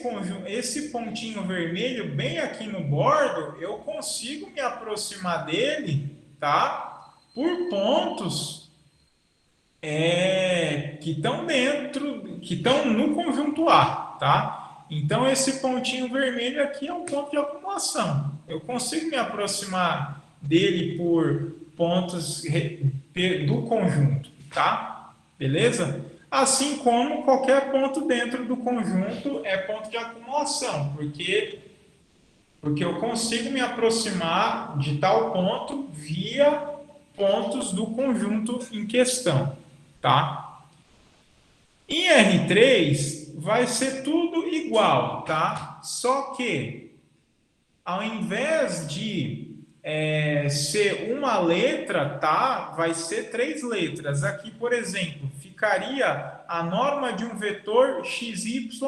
pontinho vermelho bem aqui no bordo, eu consigo me aproximar dele, tá? Por pontos que estão dentro, que estão no conjunto A, tá? Então, esse pontinho vermelho aqui é um ponto de acumulação. Eu consigo me aproximar dele por pontos do conjunto, tá? Beleza? Assim como qualquer ponto dentro do conjunto é ponto de acumulação, porque eu consigo me aproximar de tal ponto via pontos do conjunto em questão, tá? Em R3 vai ser tudo igual, tá? Só que ao invés de ser uma letra, tá? Vai ser 3 letras. Aqui, por exemplo, ficaria a norma de um vetor XYZ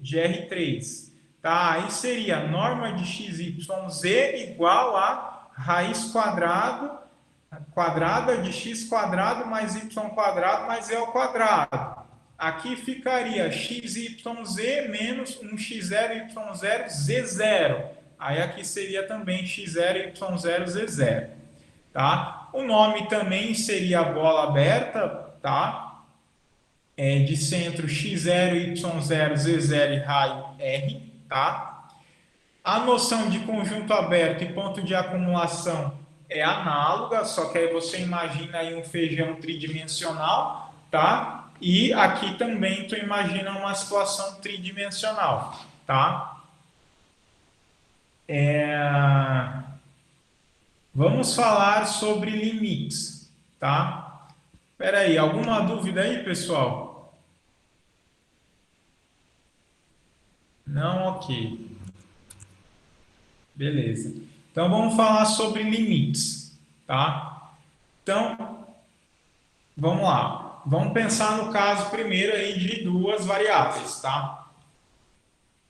de R3. Tá? Aí seria a norma de XYZ igual a raiz quadrada de x quadrado mais y quadrado mais e ao quadrado. Aqui ficaria xyz menos 1x0, y0, z0. Aí aqui seria também x0, y0, z0. Tá? O nome também seria bola aberta, tá? De centro x0, y0, z0 e raio r, tá? A noção de conjunto aberto e ponto de acumulação é análoga, só que aí você imagina aí um feijão tridimensional, tá? E aqui também tu imagina uma situação tridimensional, tá? Vamos falar sobre limites, tá? Espera aí, alguma dúvida aí, pessoal? Não? Ok. Beleza. Então, vamos falar sobre limites, tá? Então, vamos lá. Vamos pensar no caso primeiro aí de duas variáveis, tá?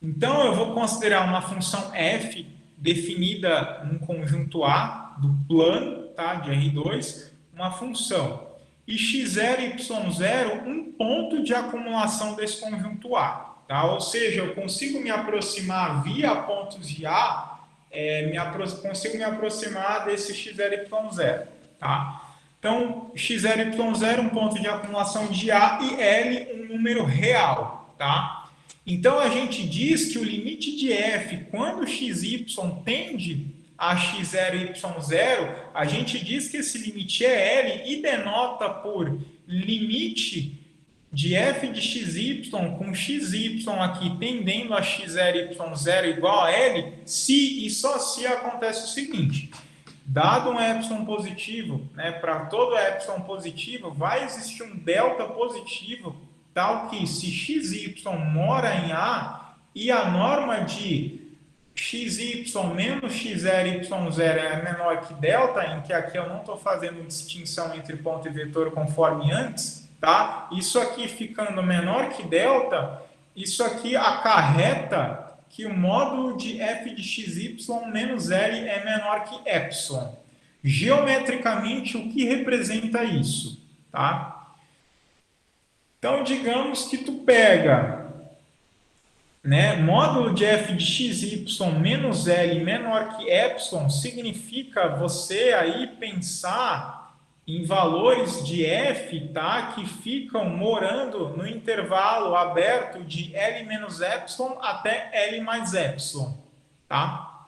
Então, eu vou considerar uma função f definida num conjunto A do plano, tá? De R2, uma função. E x0 e y0, um ponto de acumulação desse conjunto A, tá? Ou seja, eu consigo me aproximar via pontos de A, consigo me aproximar desse x0 e y0, tá? Então, x0 e y0, um ponto de acumulação de A e L, um número real, tá? Então, a gente diz que o limite de f, quando xy tende a x0 e y0, a gente diz que esse limite é L e denota por limite de f de xy com xy aqui tendendo a x0 e y0 igual a L, se e só se acontece o seguinte: dado um epsilon positivo, né, para todo epsilon positivo, vai existir um delta positivo, tal que se xy mora em A e a norma de xy menos x0 e y0 é menor que delta, em que aqui eu não estou fazendo distinção entre ponto e vetor conforme antes, tá? Isso aqui ficando menor que delta, isso aqui acarreta que o módulo de f de xy menos L é menor que epsilon. Geometricamente, o que representa isso? Tá? Então, digamos que tu pega, né, módulo de f de xy menos L menor que epsilon, significa você aí pensar em valores de f, tá, que ficam morando no intervalo aberto de L menos epsilon até L mais epsilon, tá?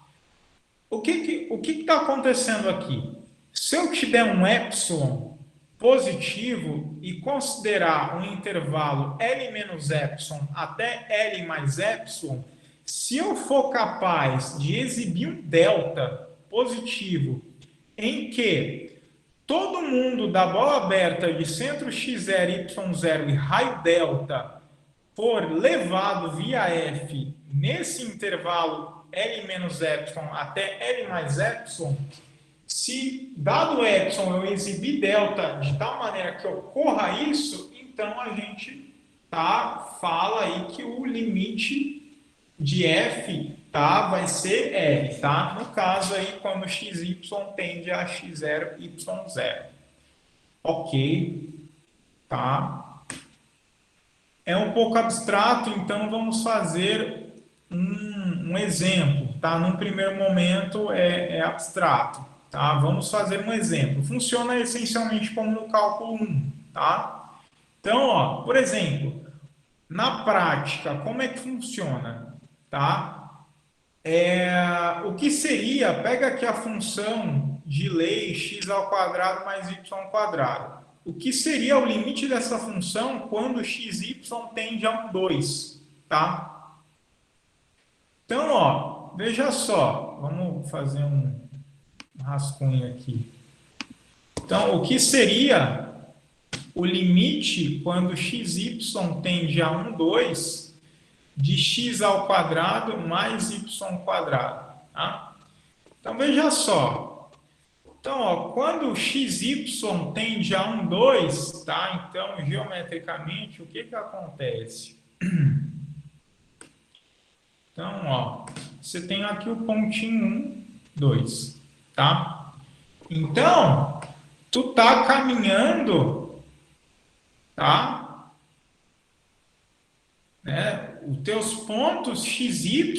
O que está acontecendo aqui? Se eu te der um epsilon positivo e considerar um intervalo L menos epsilon até L mais epsilon, se eu for capaz de exibir um delta positivo em que todo mundo da bola aberta de centro x0, y0 e raio delta for levado via F nesse intervalo L menos epsilon até L mais epsilon, se dado epsilon eu exibir delta de tal maneira que ocorra isso, então a gente fala aí que o limite de F vai ser L, tá? No caso aí, quando XY tende a X0, Y0. Ok, tá? É um pouco abstrato, então vamos fazer um exemplo, tá? Num primeiro momento é abstrato, tá? Vamos fazer um exemplo. Funciona essencialmente como no cálculo 1, tá? Então, ó, por exemplo, na prática, como é que funciona, tá? O que seria, pega aqui a função de lei x ao quadrado mais y ao quadrado. O que seria o limite dessa função quando xy tende a 1, 2, tá? Então, ó, veja só, vamos fazer um rascunho aqui. Então, o que seria o limite quando xy tende a 1, 2 de x ao quadrado mais y ao quadrado, tá? Então, veja só. Então, ó, quando xy tende a 1, 2, tá? Então, geometricamente, o que acontece? Então, ó, você tem aqui o pontinho 1, 2, tá? Então, tu tá caminhando, tá? Né? Os teus pontos xy,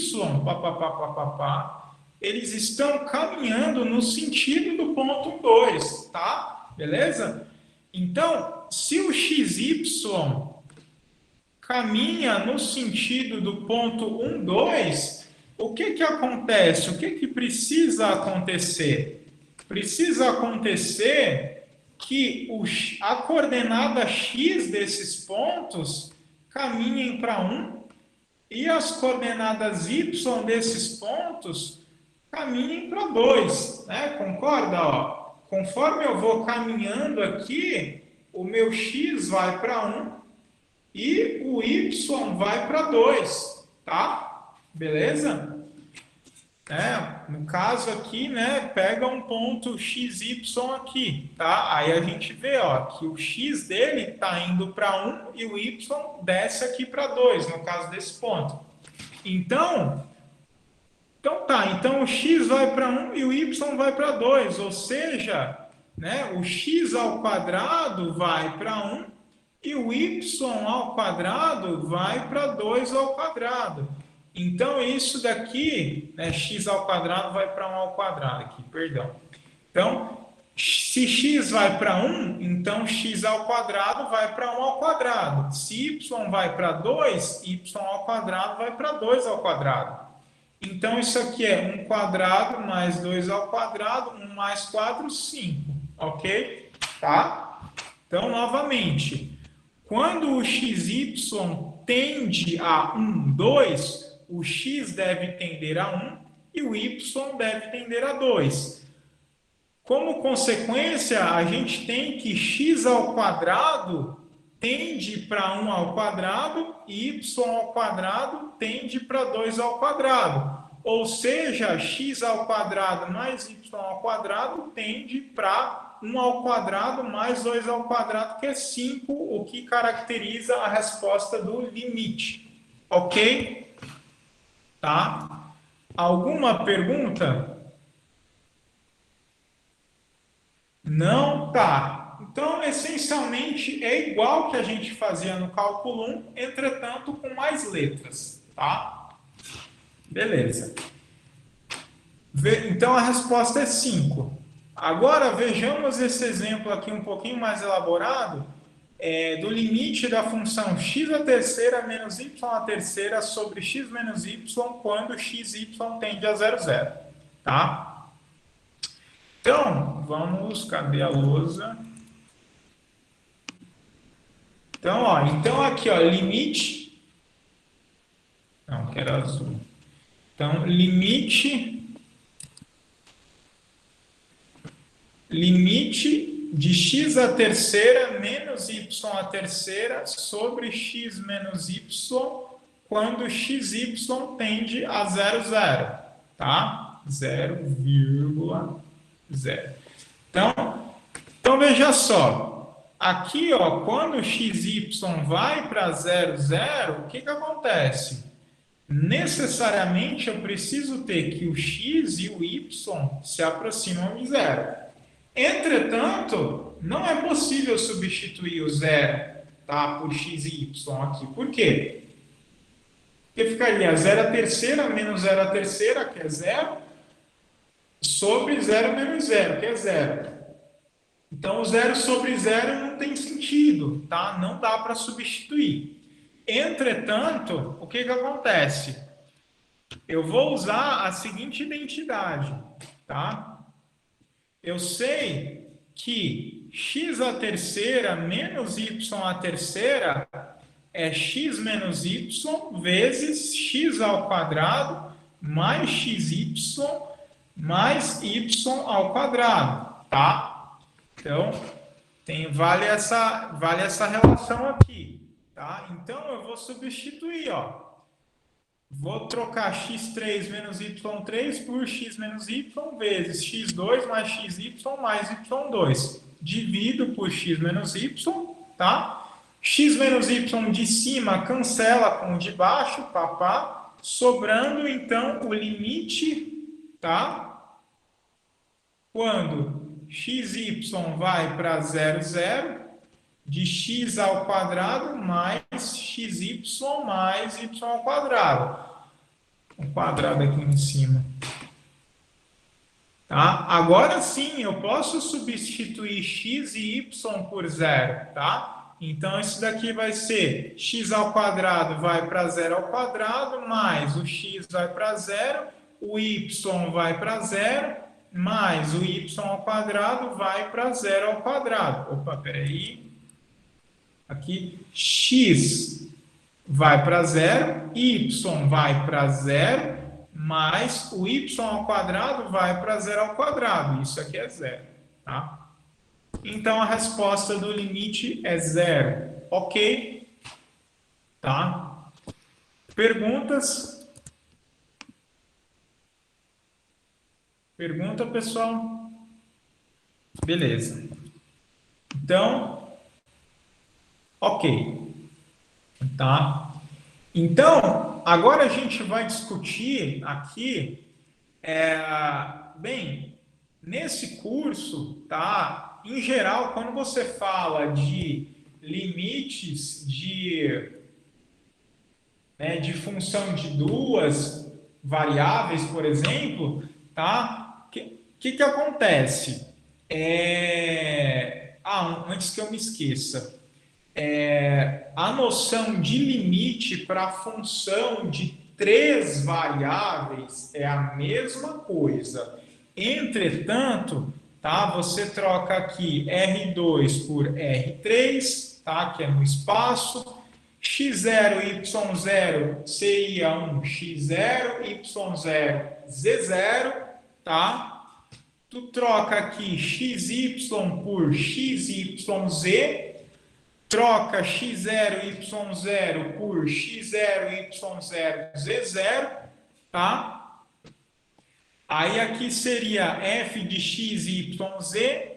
eles estão caminhando no sentido do ponto 2, tá? Beleza? Então, se o xy caminha no sentido do ponto 1, 2, o que acontece? O que precisa acontecer? Precisa acontecer que a coordenada x desses pontos caminhem para 1 e as coordenadas y desses pontos caminhem para 2, né? Concorda? Ó? Conforme eu vou caminhando aqui, o meu x vai para 1 e o y vai para 2, tá? Beleza? No caso aqui, né, pega um ponto XY aqui, tá? Aí a gente vê, ó, que o X dele está indo para 1 e o Y desce aqui para 2, no caso desse ponto. Então o X vai para 1 e o Y vai para 2, ou seja, né, o X ao quadrado vai para 1 e o Y ao quadrado vai para 2 ao quadrado. Então, isso daqui, né, x ao quadrado vai para 1 ao quadrado aqui, perdão. Então, se x vai para 1, então x ao quadrado vai para 1 ao quadrado. Se y vai para 2, y ao quadrado vai para 2 ao quadrado. Então, isso aqui é 1 quadrado mais 2 ao quadrado, 1 mais 4, 5. Ok? Tá? Então, novamente, quando o xy tende a 1, 2, o x deve tender a 1 e o y deve tender a 2. Como consequência, a gente tem que x ao quadrado tende para 1 ao quadrado e y ao quadrado tende para 2 ao quadrado. Ou seja, x ao quadrado mais y ao quadrado tende para 1 ao quadrado mais 2 ao quadrado, que é 5, o que caracteriza a resposta do limite. Ok? Tá? Alguma pergunta? Não? Tá. Então, essencialmente, é igual que a gente fazia no cálculo 1, entretanto, com mais letras. Tá? Beleza. Então, a resposta é 5. Agora, vejamos esse exemplo aqui um pouquinho mais elaborado, do limite da função x à terceira menos y à terceira sobre x menos y quando xy tende a 0, 0. Tá? Então, vamos, cadê a lousa? Então, ó, aqui, ó, limite. Não, que era azul. Então, limite de x à terceira menos y à terceira sobre x menos y quando xy tende a 0, 0, tá? 0,0. Então, veja só. Aqui, ó, quando xy vai para 0, 0, o que acontece? Necessariamente, eu preciso ter que o x e o y se aproximam de 0. Entretanto, não é possível substituir o 0, tá, por x e y aqui. Por quê? Porque ficaria 0 à terceira menos 0 à terceira, que é 0, sobre 0 menos 0, que é 0. Então, o 0 sobre 0 não tem sentido, tá? Não dá para substituir. Entretanto, o que acontece? Eu vou usar a seguinte identidade, tá? Eu sei que x à terceira menos y à terceira é x menos y vezes x ao quadrado mais xy mais y ao quadrado, tá? Então, vale essa relação aqui, tá? Então, eu vou substituir, ó. Vou trocar x3 menos y3 por x menos y vezes x2 mais xy mais y2. Divido por x menos y, tá? X menos y de cima cancela com o de baixo, papá, sobrando, então, o limite, tá? Quando xy vai para 0, 0, de x ao quadrado mais xy mais y ao quadrado. O quadrado aqui em cima. Tá? Agora sim, eu posso substituir x e y por 0, tá? Então, isso daqui vai ser x ao quadrado vai para 0 ao quadrado, mais o x vai para 0, o y vai para 0, mais o y ao quadrado vai para 0 ao quadrado. Opa, peraí. Aqui, x vai para 0, y vai para 0, mais o y ao quadrado vai para 0 ao quadrado. Isso aqui é 0, tá? Então, a resposta do limite é 0. Ok? Tá? Perguntas? Pergunta, pessoal? Beleza. Então, ok. Tá? Então, agora a gente vai discutir aqui, bem, nesse curso, tá? Em geral, quando você fala de limites de função de duas variáveis, por exemplo, tá? Que acontece? Antes que eu me esqueça, a noção de limite para a função de 3 variáveis é a mesma coisa. Entretanto, tá, você troca aqui R2 por R3, tá, que é no espaço. X0 e Y0 seria um X0, Y0, Z0, tá? Tu troca aqui XY por XYZ, troca x0, y0 por x0, y0, z0, tá? Aí aqui seria f de x, y, z.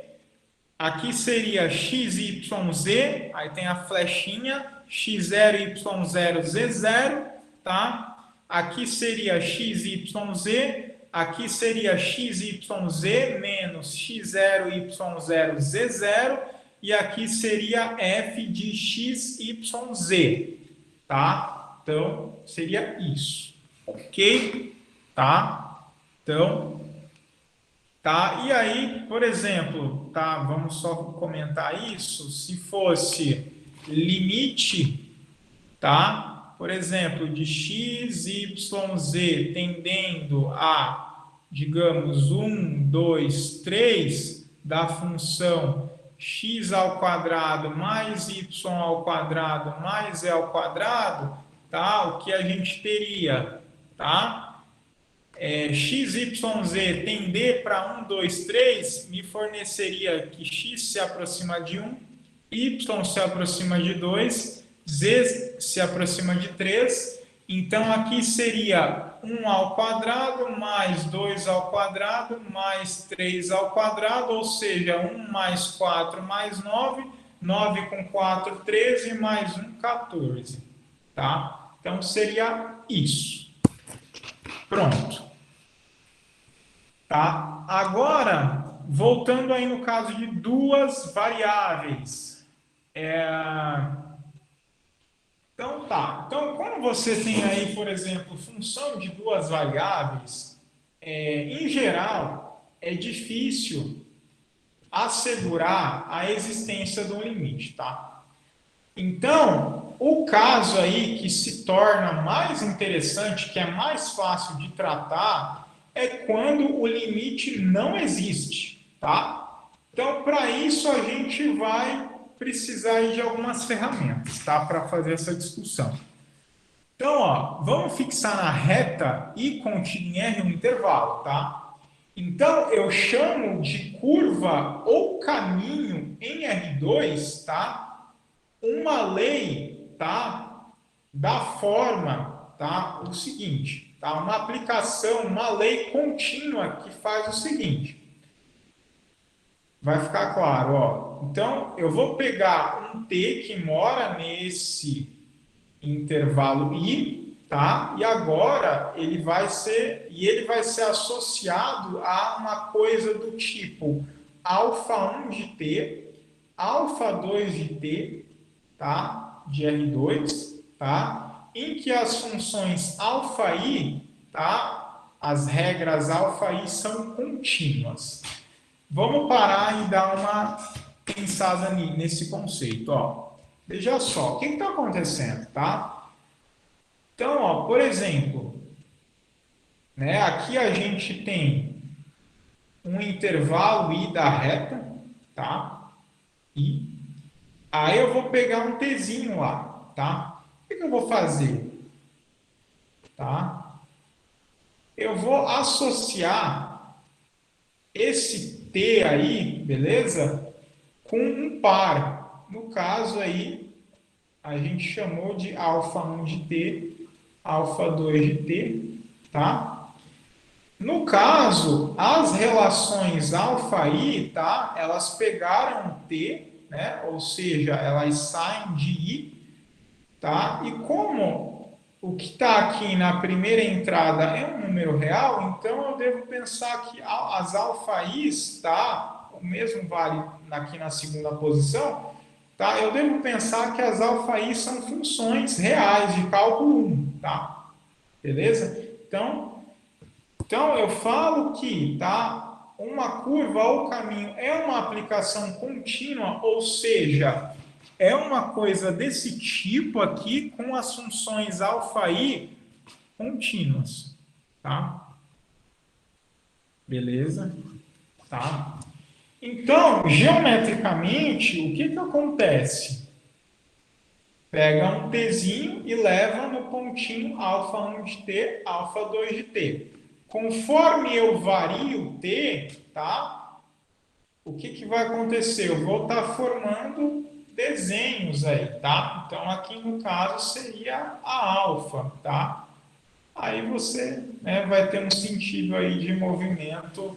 Aqui seria x, y, z. Aí tem a flechinha, x0, y0, z0, tá? Aqui seria x, y, z. Aqui seria x, y, z menos x0, y0, z0. E aqui seria f de x, y, z, tá? Então, seria isso, ok? Tá? Então, tá? E aí, por exemplo, tá? Vamos só comentar isso. Se fosse limite, tá? Por exemplo, de x, y, z tendendo a, digamos, 1, 2, 3 da função x ao quadrado mais y ao quadrado mais e ao quadrado, tá? O que a gente teria, tá? XYZ tender para 1, 2, 3, me forneceria que X se aproxima de 1, Y se aproxima de 2, Z se aproxima de 3. Então, aqui seria 1 ao quadrado mais 2 ao quadrado mais 3 ao quadrado, ou seja, 1 mais 4 mais 9, 9 com 4, 13, mais 1, 14. Tá? Então, seria isso. Pronto. Tá? Agora, voltando aí no caso de duas variáveis. Então, tá. Então, quando você tem aí, por exemplo, função de duas variáveis, em geral, é difícil assegurar a existência do limite, tá? Então, o caso aí que se torna mais interessante, que é mais fácil de tratar, é quando o limite não existe, tá? Então, para isso, a gente vai precisar de algumas ferramentas, tá? Para fazer essa discussão. Então, ó, vamos fixar na reta e contido em R um intervalo, tá? Então, eu chamo de curva ou caminho em R2, tá? Uma lei, tá? Da forma, tá? O seguinte, tá? Uma aplicação, uma lei contínua que faz o seguinte. Vai ficar claro, ó. Então, eu vou pegar um t que mora nesse intervalo i, tá? E agora ele vai ser associado a uma coisa do tipo alfa1 de t, alfa2 de t, tá? De R2, tá? Em que as funções alfa i, tá? As regras alfa i são contínuas. Vamos parar e dar uma pensada nesse conceito, ó. Veja só, o que está acontecendo, tá? Então, ó, por exemplo, né, aqui a gente tem um intervalo i da reta, tá? E aí eu vou pegar um tzinho lá, tá? O que eu vou fazer? Tá? Eu vou associar esse t aí, beleza? Com um par. No caso aí, a gente chamou de alfa1 de t, alfa2 de t, tá? No caso, as relações alfa i, tá? Elas pegaram t, né? Ou seja, elas saem de i, tá? E como o que está aqui na primeira entrada é um número real, então eu devo pensar que as alfa i's, tá? O mesmo vale aqui na segunda posição, tá? Eu devo pensar que as alfa i são funções reais de cálculo 1, tá? Beleza? Então eu falo que, tá? Uma curva ou caminho é uma aplicação contínua, ou seja, é uma coisa desse tipo aqui com as funções alfa i contínuas, tá? Beleza? Tá? Então, geometricamente, o que acontece? Pega um tzinho e leva no pontinho alfa1 de t, alfa2 de t. Conforme eu vario t, tá? O que vai acontecer? Eu vou estar formando desenhos aí, tá? Então, aqui no caso seria a alfa, tá? Aí você, né, vai ter um sentido aí de movimento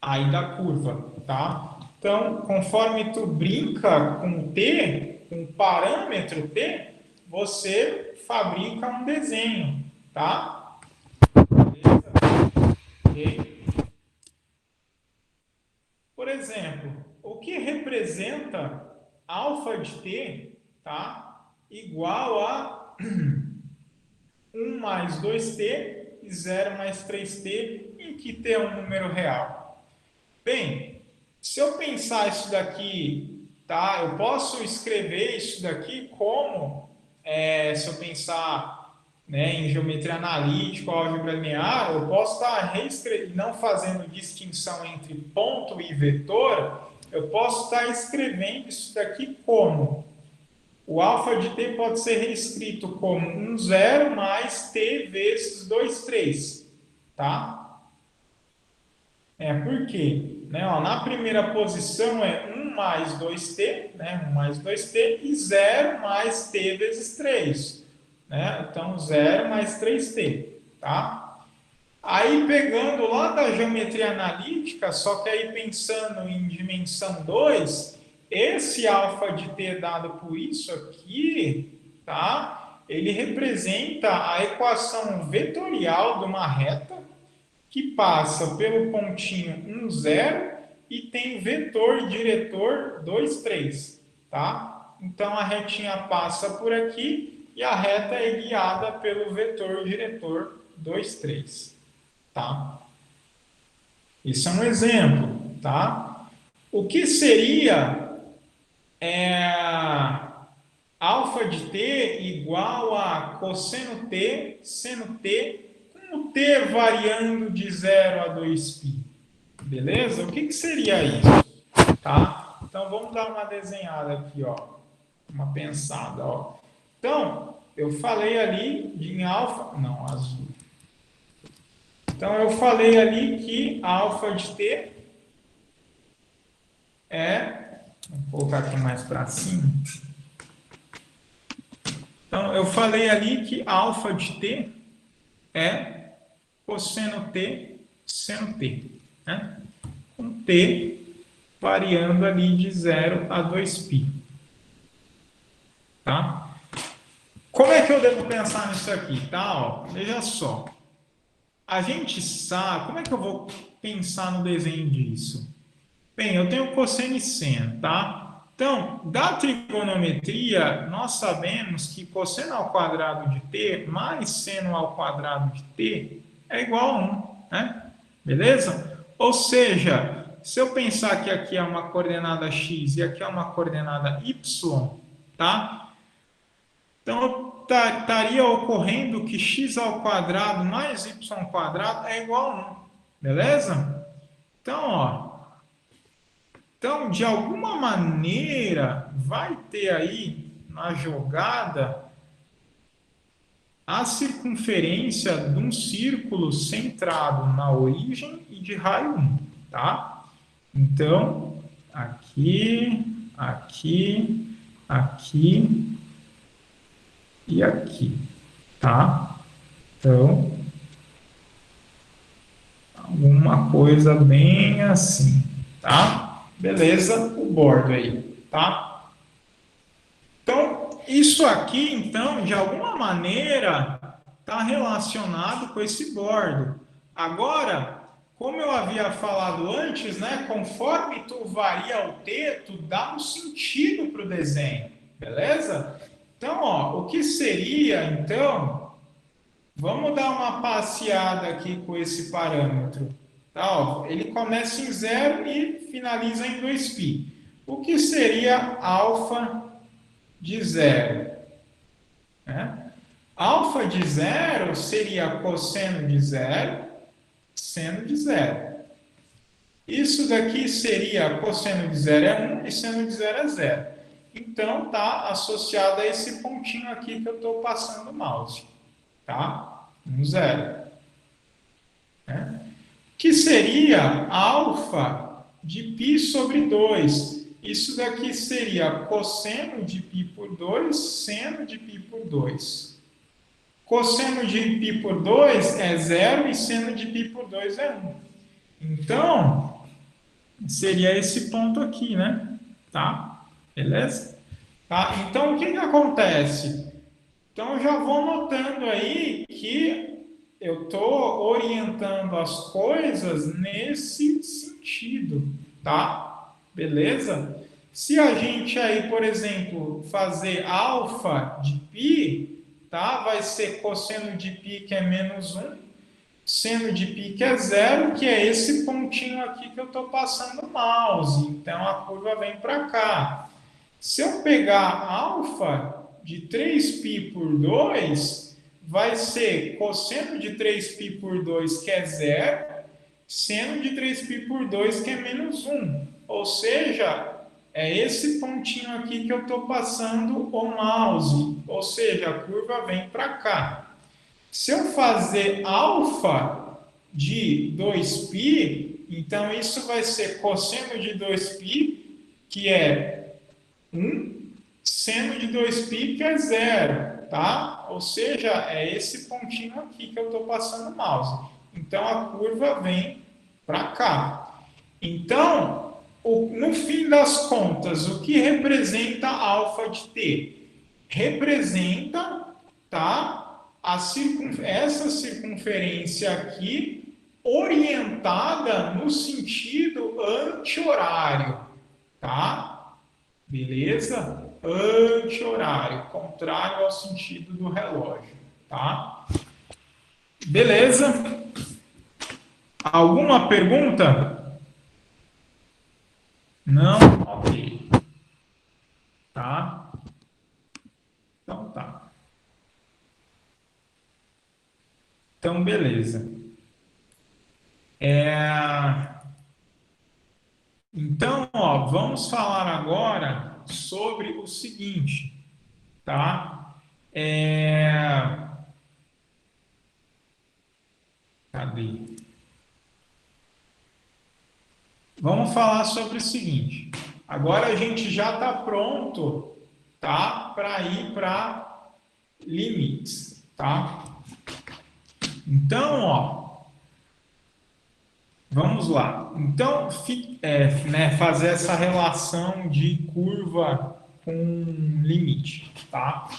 aí da curva, tá? Então, conforme tu brinca com t, com o parâmetro t, você fabrica um desenho, tá? Beleza? Ok? Por exemplo, o que representa alfa de t, tá? Igual a 1 mais 2t e 0 mais 3t, em que t é um número real. Bem, se eu pensar isso daqui, tá? Eu posso escrever isso daqui como, se eu pensar, né, em geometria analítica, álgebra linear, eu posso estar não fazendo distinção entre ponto e vetor, eu posso estar escrevendo isso daqui como o alfa de t pode ser reescrito como 1, 0 mais t vezes 2, 3, tá? Por quê? Né, ó, na primeira posição é 1 mais 2t, né, 1 mais 2t, e 0 mais t vezes 3. Né? Então, 0 mais 3t, tá? Aí, pegando lá da geometria analítica, só que aí pensando em dimensão 2, esse alfa de t dado por isso aqui, tá? Ele representa a equação vetorial de uma reta que passa pelo pontinho 1, 0 e tem vetor diretor 2, 3, tá? Então, a retinha passa por aqui e a reta é guiada pelo vetor diretor 2, 3, tá? Isso é um exemplo, tá? O que seria alfa de t igual a cosseno t, seno t, com o t variando de 0 a 2π. Beleza? O que seria isso? Tá? Então, vamos dar uma desenhada aqui, ó. Uma pensada, ó. Então, eu falei ali em alfa... Não, azul. Então, eu falei ali que alfa de t vou colocar aqui mais para cima. Então, eu falei ali que alfa de t é cosseno t, seno t. Né? Com t variando ali de 0 a 2π. Tá? Como é que eu devo pensar nisso aqui? Tá? Ó, veja só. A gente sabe... Como é que eu vou pensar no desenho disso? Bem, eu tenho cosseno e seno, tá? Então, da trigonometria, nós sabemos que cosseno ao quadrado de t mais seno ao quadrado de t é igual a 1, né? Beleza? Ou seja, se eu pensar que aqui é uma coordenada x e aqui é uma coordenada y, tá? Então, estaria ocorrendo que x ao quadrado mais y ao quadrado é igual a 1, beleza? Então, ó... Então, de alguma maneira, vai ter aí na jogada a circunferência de um círculo centrado na origem e de raio 1, tá? Então, aqui, aqui, aqui e aqui, tá? Então, alguma coisa bem assim, tá? Beleza, o bordo aí, tá? Então, isso aqui, então, de alguma maneira, está relacionado com esse bordo. Agora, como eu havia falado antes, né, conforme tu varia o t, tu dá um sentido para o desenho, beleza? Então, ó, o que seria, então, vamos dar uma passeada aqui com esse parâmetro. Tá, ó, ele começa em 0 e finaliza em 2π. O que seria alfa de 0? Alfa de 0 seria cosseno de 0, seno de 0. Isso daqui seria cosseno de 0 é 1 e seno de 0 é 0. Então, está associado a esse pontinho aqui que eu estou passando o mouse. Tá? 1, 0. Que seria alfa de π sobre 2. Isso daqui seria cosseno de π por 2, seno de π por 2. Cosseno de π por 2 é 0 e seno de π por 2 é 1. Então, seria esse ponto aqui, né? Tá? Beleza? Tá? Então, o que acontece? Então, eu já vou notando aí que eu estou orientando as coisas nesse sentido, tá? Beleza? Se a gente aí, por exemplo, fazer alfa de π, tá? Vai ser cosseno de π, que é menos 1, seno de π, que é 0, que é esse pontinho aqui que eu estou passando o mouse. Então, a curva vem para cá. Se eu pegar alfa de 3π por 2... vai ser cosseno de 3π por 2, que é 0, seno de 3π por 2, que é menos 1. Ou seja, é esse pontinho aqui que eu estou passando o mouse, ou seja, a curva vem para cá. Se eu fazer alfa de 2π, então isso vai ser cosseno de 2π, que é 1, seno de 2π, que é 0, tá? Ou seja, é esse pontinho aqui que eu estou passando o mouse. Então, a curva vem para cá. Então, no fim das contas, o que representa alfa de t? Representa, tá, essa circunferência aqui orientada no sentido anti-horário, tá? Beleza? Anti-horário, contrário ao sentido do relógio, tá? Beleza? Alguma pergunta? Não? Ok. Tá? Então tá. Então, beleza. Então, ó, vamos falar agora sobre o seguinte, tá? Cadê? Vamos falar sobre o seguinte. Agora a gente já está pronto, tá? Para ir para limites, tá? Então, ó, vamos lá. Então, né, fazer essa relação de curva com limite, tá?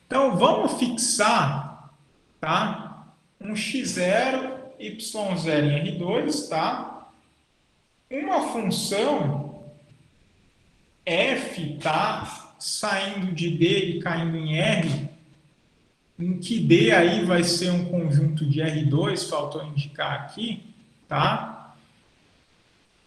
Então, vamos fixar, tá? Um x0, y0 em R2, tá? Uma função f, tá? Saindo de D e caindo em R, em que D aí vai ser um conjunto de R2, faltou indicar aqui, tá?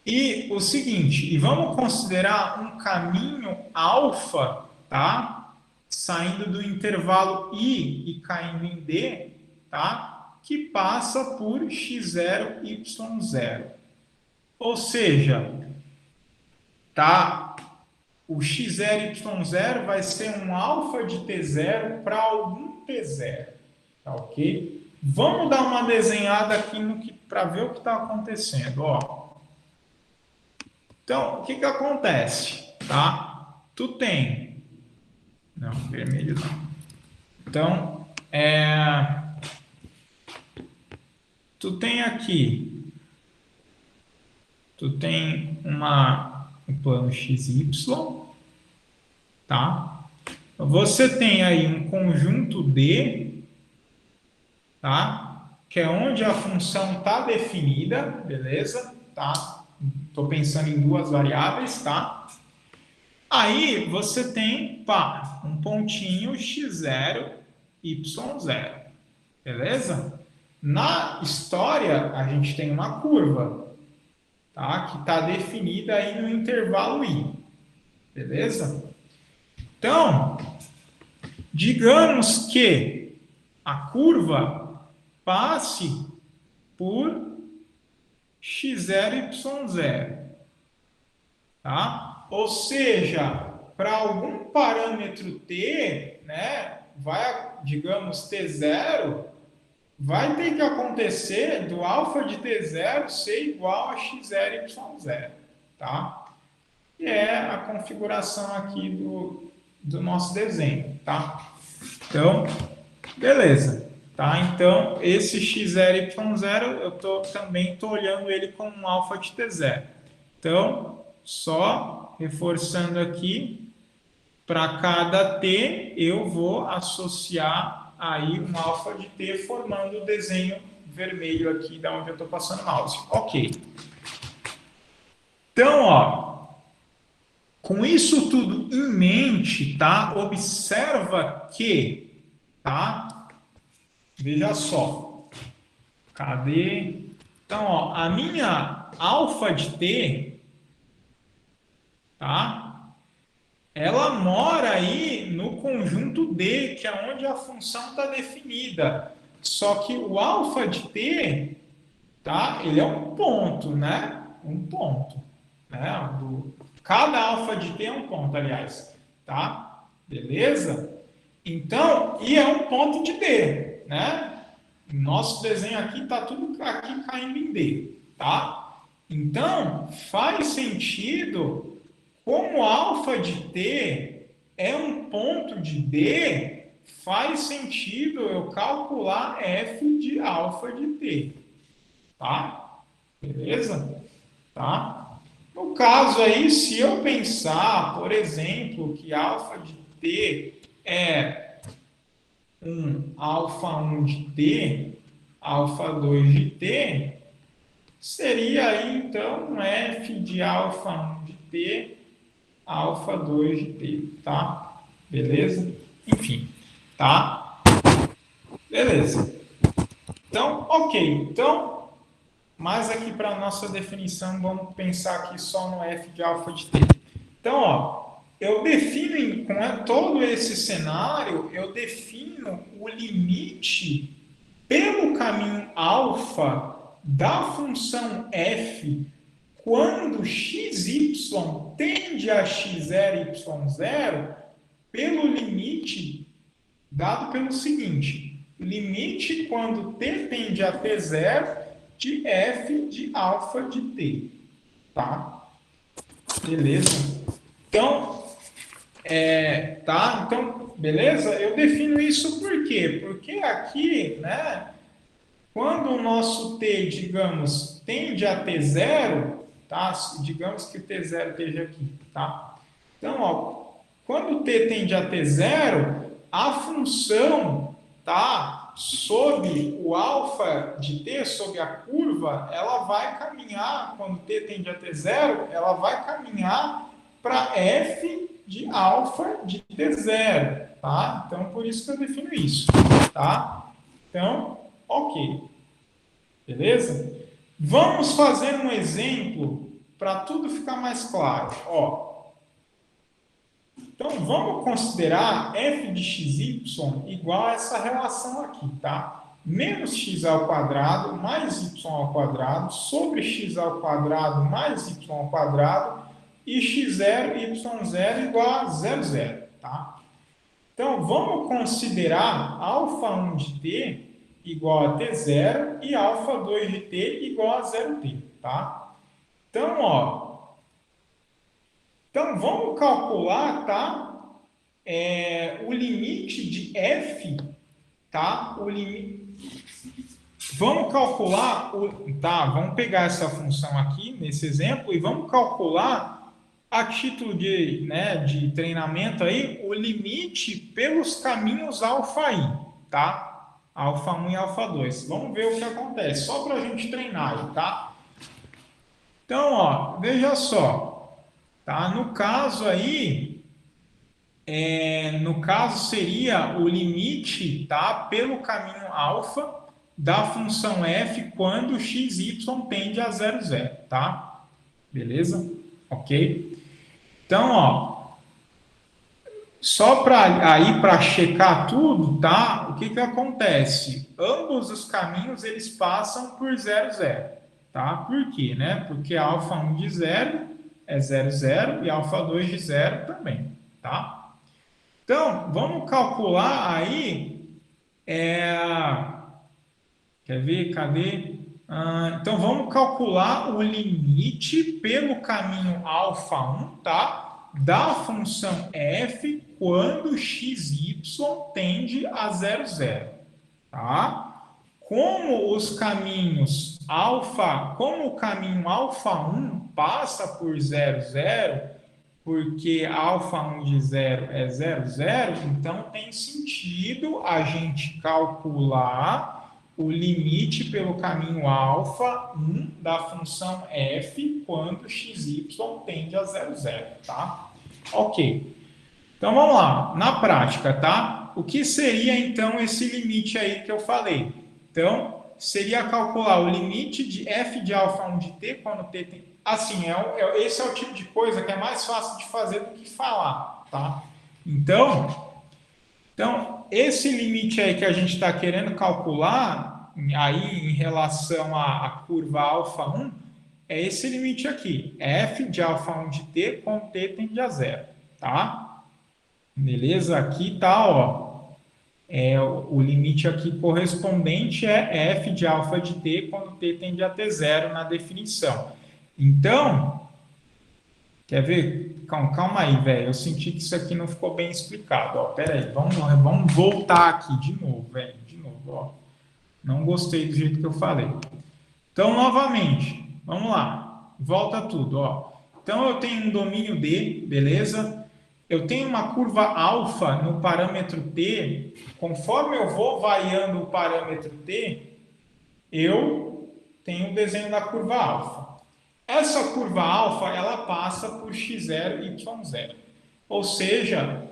E o seguinte, e vamos considerar um caminho alfa, tá? Saindo do intervalo I e caindo em D, tá? Que passa por x0, y0. Ou seja, tá? O x0, y0 vai ser um alfa de t0 para algum t0, tá ok? Vamos dar uma desenhada aqui para ver o que está acontecendo, ó. Então, o que acontece, tá? Tu tem... Não, vermelho não. Então, tu tem aqui... Tu tem um plano XY, tá? Você tem aí um conjunto D, tá? Que é onde a função está definida, beleza? Tá? Estou pensando em duas variáveis, tá? Aí você tem, pá, um pontinho x0, y0, beleza? Na história, a gente tem uma curva, tá? Que está definida aí no intervalo I, beleza? Então, digamos que a curva passe por x0, y0, tá? Ou seja, para algum parâmetro t, né, digamos, t0, vai ter que acontecer do alfa de t0 ser igual a x0, y0, tá? E é a configuração aqui do nosso desenho, tá? Então, beleza. Tá? Então, esse x0, y0, eu também estou olhando ele como um alfa de t0. Então, só reforçando aqui, para cada t, eu vou associar aí um alfa de t, formando o desenho vermelho aqui, da onde eu estou passando o mouse. Ok. Então, ó, com isso tudo em mente, tá? Observa que, tá? Veja só. Cadê? Então, ó, a minha alfa de t, tá? Ela mora aí no conjunto D, que é onde a função está definida. Só que o alfa de t, tá? Ele é um ponto, né? Um ponto, né? Cada alfa de t é um ponto, aliás, tá? Beleza? Então, e é um ponto de D, né? Nosso desenho aqui está tudo aqui caindo em D, tá? Então, faz sentido, como alfa de t é um ponto de D, faz sentido eu calcular f de alfa de t, tá? Beleza? Tá? No caso aí, se eu pensar, por exemplo, que alfa de t é um alfa 1 de t, alfa 2 de t, seria aí então um f de alfa 1 de t, alfa 2 de t, tá? Beleza? Enfim, tá? Beleza. Então, ok. Então, mas aqui para a nossa definição, vamos pensar aqui só no f de alfa de t. Então, ó, eu defino, com todo esse cenário, eu defino o limite pelo caminho alfa da função f quando xy tende a x0, y0 pelo limite dado pelo seguinte: limite quando t tende a t0 de f de alfa de t, tá? Beleza? Então, tá? Então, beleza? Eu defino isso por quê? Porque aqui, né, quando o nosso t, digamos, tende a t0, tá? Digamos que o t0 esteja aqui, tá? Então, ó, quando o t tende a t0, a função, tá? Sob o alfa de t, sob a curva, ela vai caminhar, quando t tende a t0, ela vai caminhar para f de alfa de t0, tá? Então, por isso que eu defino isso, tá? Então, ok. Beleza? Vamos fazer um exemplo para tudo ficar mais claro. Ó, então, vamos considerar f de xy igual a essa relação aqui, tá? Menos x ao quadrado mais y ao quadrado sobre x ao quadrado mais y ao quadrado e x0 e y0 igual a 0, 0, tá? Então, vamos considerar alfa 1 de t igual a t0 e alfa 2 de t igual a 0t, tá? Então, ó, então vamos calcular, tá? O limite de f, tá? O limite. Vamos calcular, tá? Vamos pegar essa função aqui nesse exemplo e vamos calcular a título de, né, de treinamento aí o limite pelos caminhos alfa i, tá? Alfa 1 e alfa 2. Vamos ver o que acontece, só para a gente treinar aí, tá? Então, ó, veja só, tá? No caso aí, no caso seria o limite, tá? Pelo caminho alfa da função f quando xy tende a 0, 0, tá? Beleza? Ok? Então, ó, só para checar tudo, tá? O que que acontece? Ambos os caminhos eles passam por 0, 0, tá? Por quê, né? Porque alfa 1 de 0 é 0, 0 e alfa 2 de 0 também, tá? Então, vamos calcular aí, quer ver? Cadê? Então, vamos calcular o limite pelo caminho alfa 1, tá? Da função f quando xy tende a 0, 0, tá? Como os caminhos como o caminho alfa 1 passa por 0, 0, porque alfa 1 de 0 é 0, 0, então tem sentido a gente calcular o limite pelo caminho alfa 1 da função f quando xy tende a 0, 0, tá? Ok. Então, vamos lá. Na prática, tá? O que seria, então, esse limite aí que eu falei? Então, seria calcular o limite de f de alfa 1 de t quando t tem... Assim, esse é o tipo de coisa que é mais fácil de fazer do que falar, tá? Então esse limite aí que a gente está querendo calcular, aí em relação à curva alfa 1, é esse limite aqui, f de alfa 1 de t quando t tende a zero, tá? Beleza? Aqui tá, ó, o limite aqui correspondente é f de alfa de t quando t tende a t zero na definição. Então, quer ver? Calma aí, velho. Eu senti que isso aqui não ficou bem explicado. Ó, pera aí, vamos voltar aqui de novo, velho. De novo, ó. Não gostei do jeito que eu falei. Então, novamente, vamos lá. Volta tudo, ó. Então, eu tenho um domínio D, beleza? Eu tenho uma curva alfa no parâmetro t. Conforme eu vou variando o parâmetro t, eu tenho o desenho da curva alfa. Essa curva alfa, ela passa por x0 e y0. Ou seja,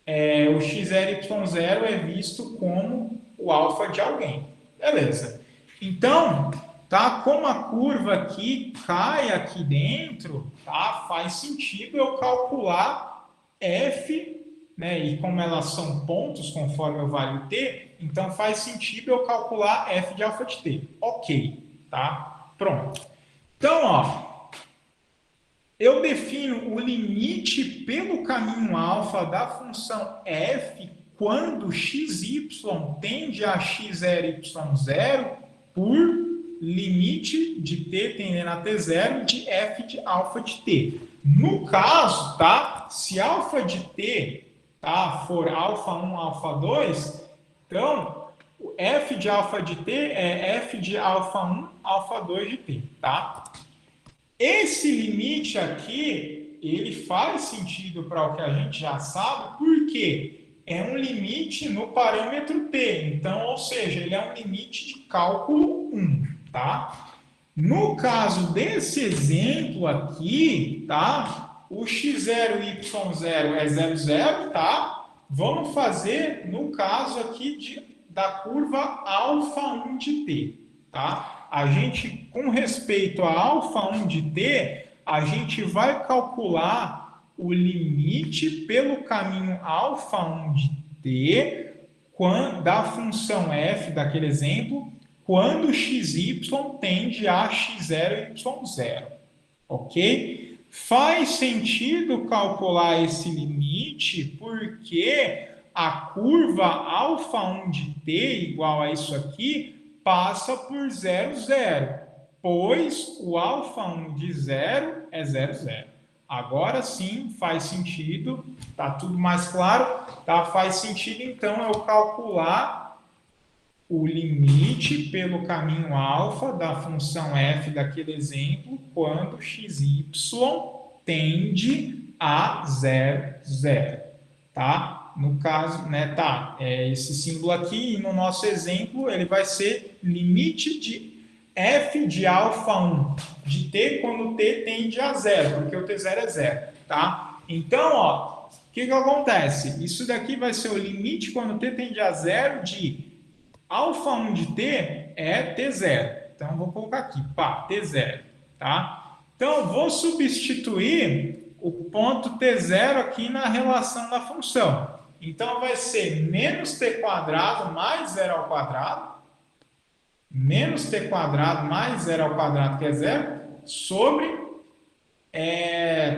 o x0 e y0 é visto como o alfa de alguém. Beleza. Então, tá, como a curva aqui cai aqui dentro, tá, faz sentido eu calcular f, né, e como elas são pontos conforme eu valho t, então faz sentido eu calcular f de alfa de t. Ok, tá? Pronto. Então, ó, eu defino o limite pelo caminho alfa da função f quando xy tende a x0, y0 por limite de t tendendo a t0 de f de alfa de t. No caso, tá? Se alfa de t, tá, for alfa 1, alfa 2, então o f de alfa de t é f de alfa 1, alfa 2 de t, tá? Esse limite aqui, ele faz sentido para o que a gente já sabe, porque é um limite no parâmetro t. Então, ou seja, ele é um limite de cálculo 1, tá? No caso desse exemplo aqui, tá? O x0 e y0 é 0, 0, tá? Vamos fazer no caso aqui da curva alfa 1 de t, tá? A gente, com respeito a alfa 1 de t, a gente vai calcular o limite pelo caminho alfa 1 de t da função f, daquele exemplo, quando xy tende a x0 e y0, ok? Faz sentido calcular esse limite porque a curva alfa 1 de t igual a isso aqui passa por 0, 0, pois o alfa 1 de 0 é 0, 0. Agora sim faz sentido, tá tudo mais claro, tá? Faz sentido então eu calcular o limite pelo caminho alfa da função f daquele exemplo quando xy tende a 0, 0, tá? No caso, né, tá, esse símbolo aqui, e no nosso exemplo, ele vai ser limite de f de alfa 1 de t quando t tende a 0, porque o t0 é 0, tá? Então, ó, o que acontece? Isso daqui vai ser o limite quando t tende a 0 de alfa 1 de t é t0. Então, vou colocar aqui, pá, t0, tá? Então, vou substituir o ponto t0 aqui na relação da função. Então, vai ser menos t quadrado mais 0 ao quadrado, menos t quadrado mais 0 ao quadrado, que é 0, sobre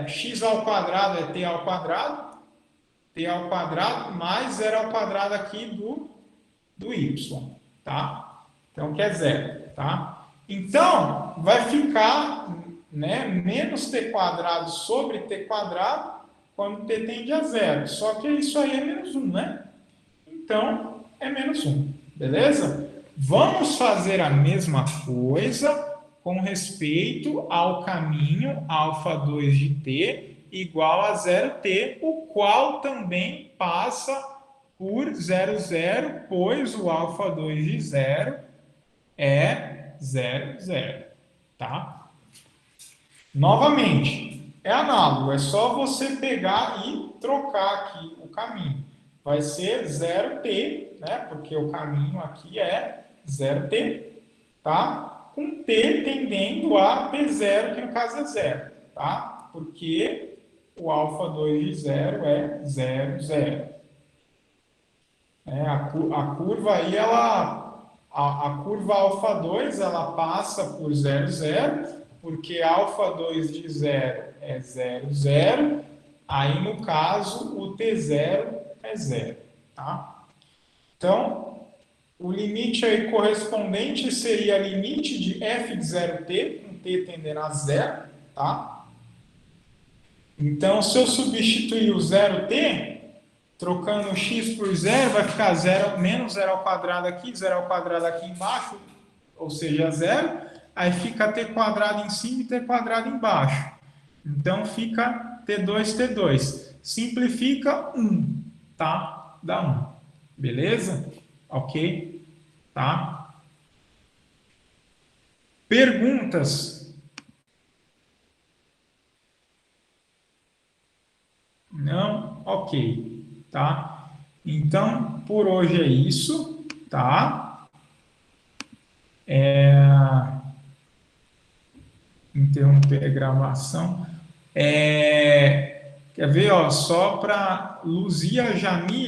x ao quadrado é t ao quadrado mais 0 ao quadrado aqui do y, tá? Então, que é 0, tá? Então, vai ficar, né, menos t quadrado sobre t quadrado quando t tende a 0. Só que isso aí é menos 1, né? Então, é menos 1, beleza? Vamos fazer a mesma coisa com respeito ao caminho alfa 2 de t igual a 0t, o qual também passa por 0, 0, pois o alfa 2 de 0 é 0, 0, tá? Novamente, é análogo, é só você pegar e trocar aqui o caminho. Vai ser 0t, né? Porque o caminho aqui é 0t, tá? Com t tendendo a t0, que no caso é 0, tá? Porque o alfa 2 de 0 é 0, 0. A curva aí, a curva alfa 2, ela passa por 0, 0, porque alfa 2 de 0 é 0, 0. Aí, no caso, o T0 é 0, tá? Então, o limite aí correspondente seria limite de f de 0t, com t tendendo a 0, tá? Então, se eu substituir o 0t, trocando x por 0, vai ficar 0, menos 0 ao quadrado aqui, 0 ao quadrado aqui embaixo, ou seja, 0. Aí fica t quadrado em cima e t quadrado embaixo. Então, fica T2, T2. Simplifica 1, tá? Dá 1. Beleza? Ok? Tá? Perguntas? Não? Ok. Tá? Então, por hoje é isso. Tá? Interromper a gravação. Quer ver, ó, só para Luzia Jamil.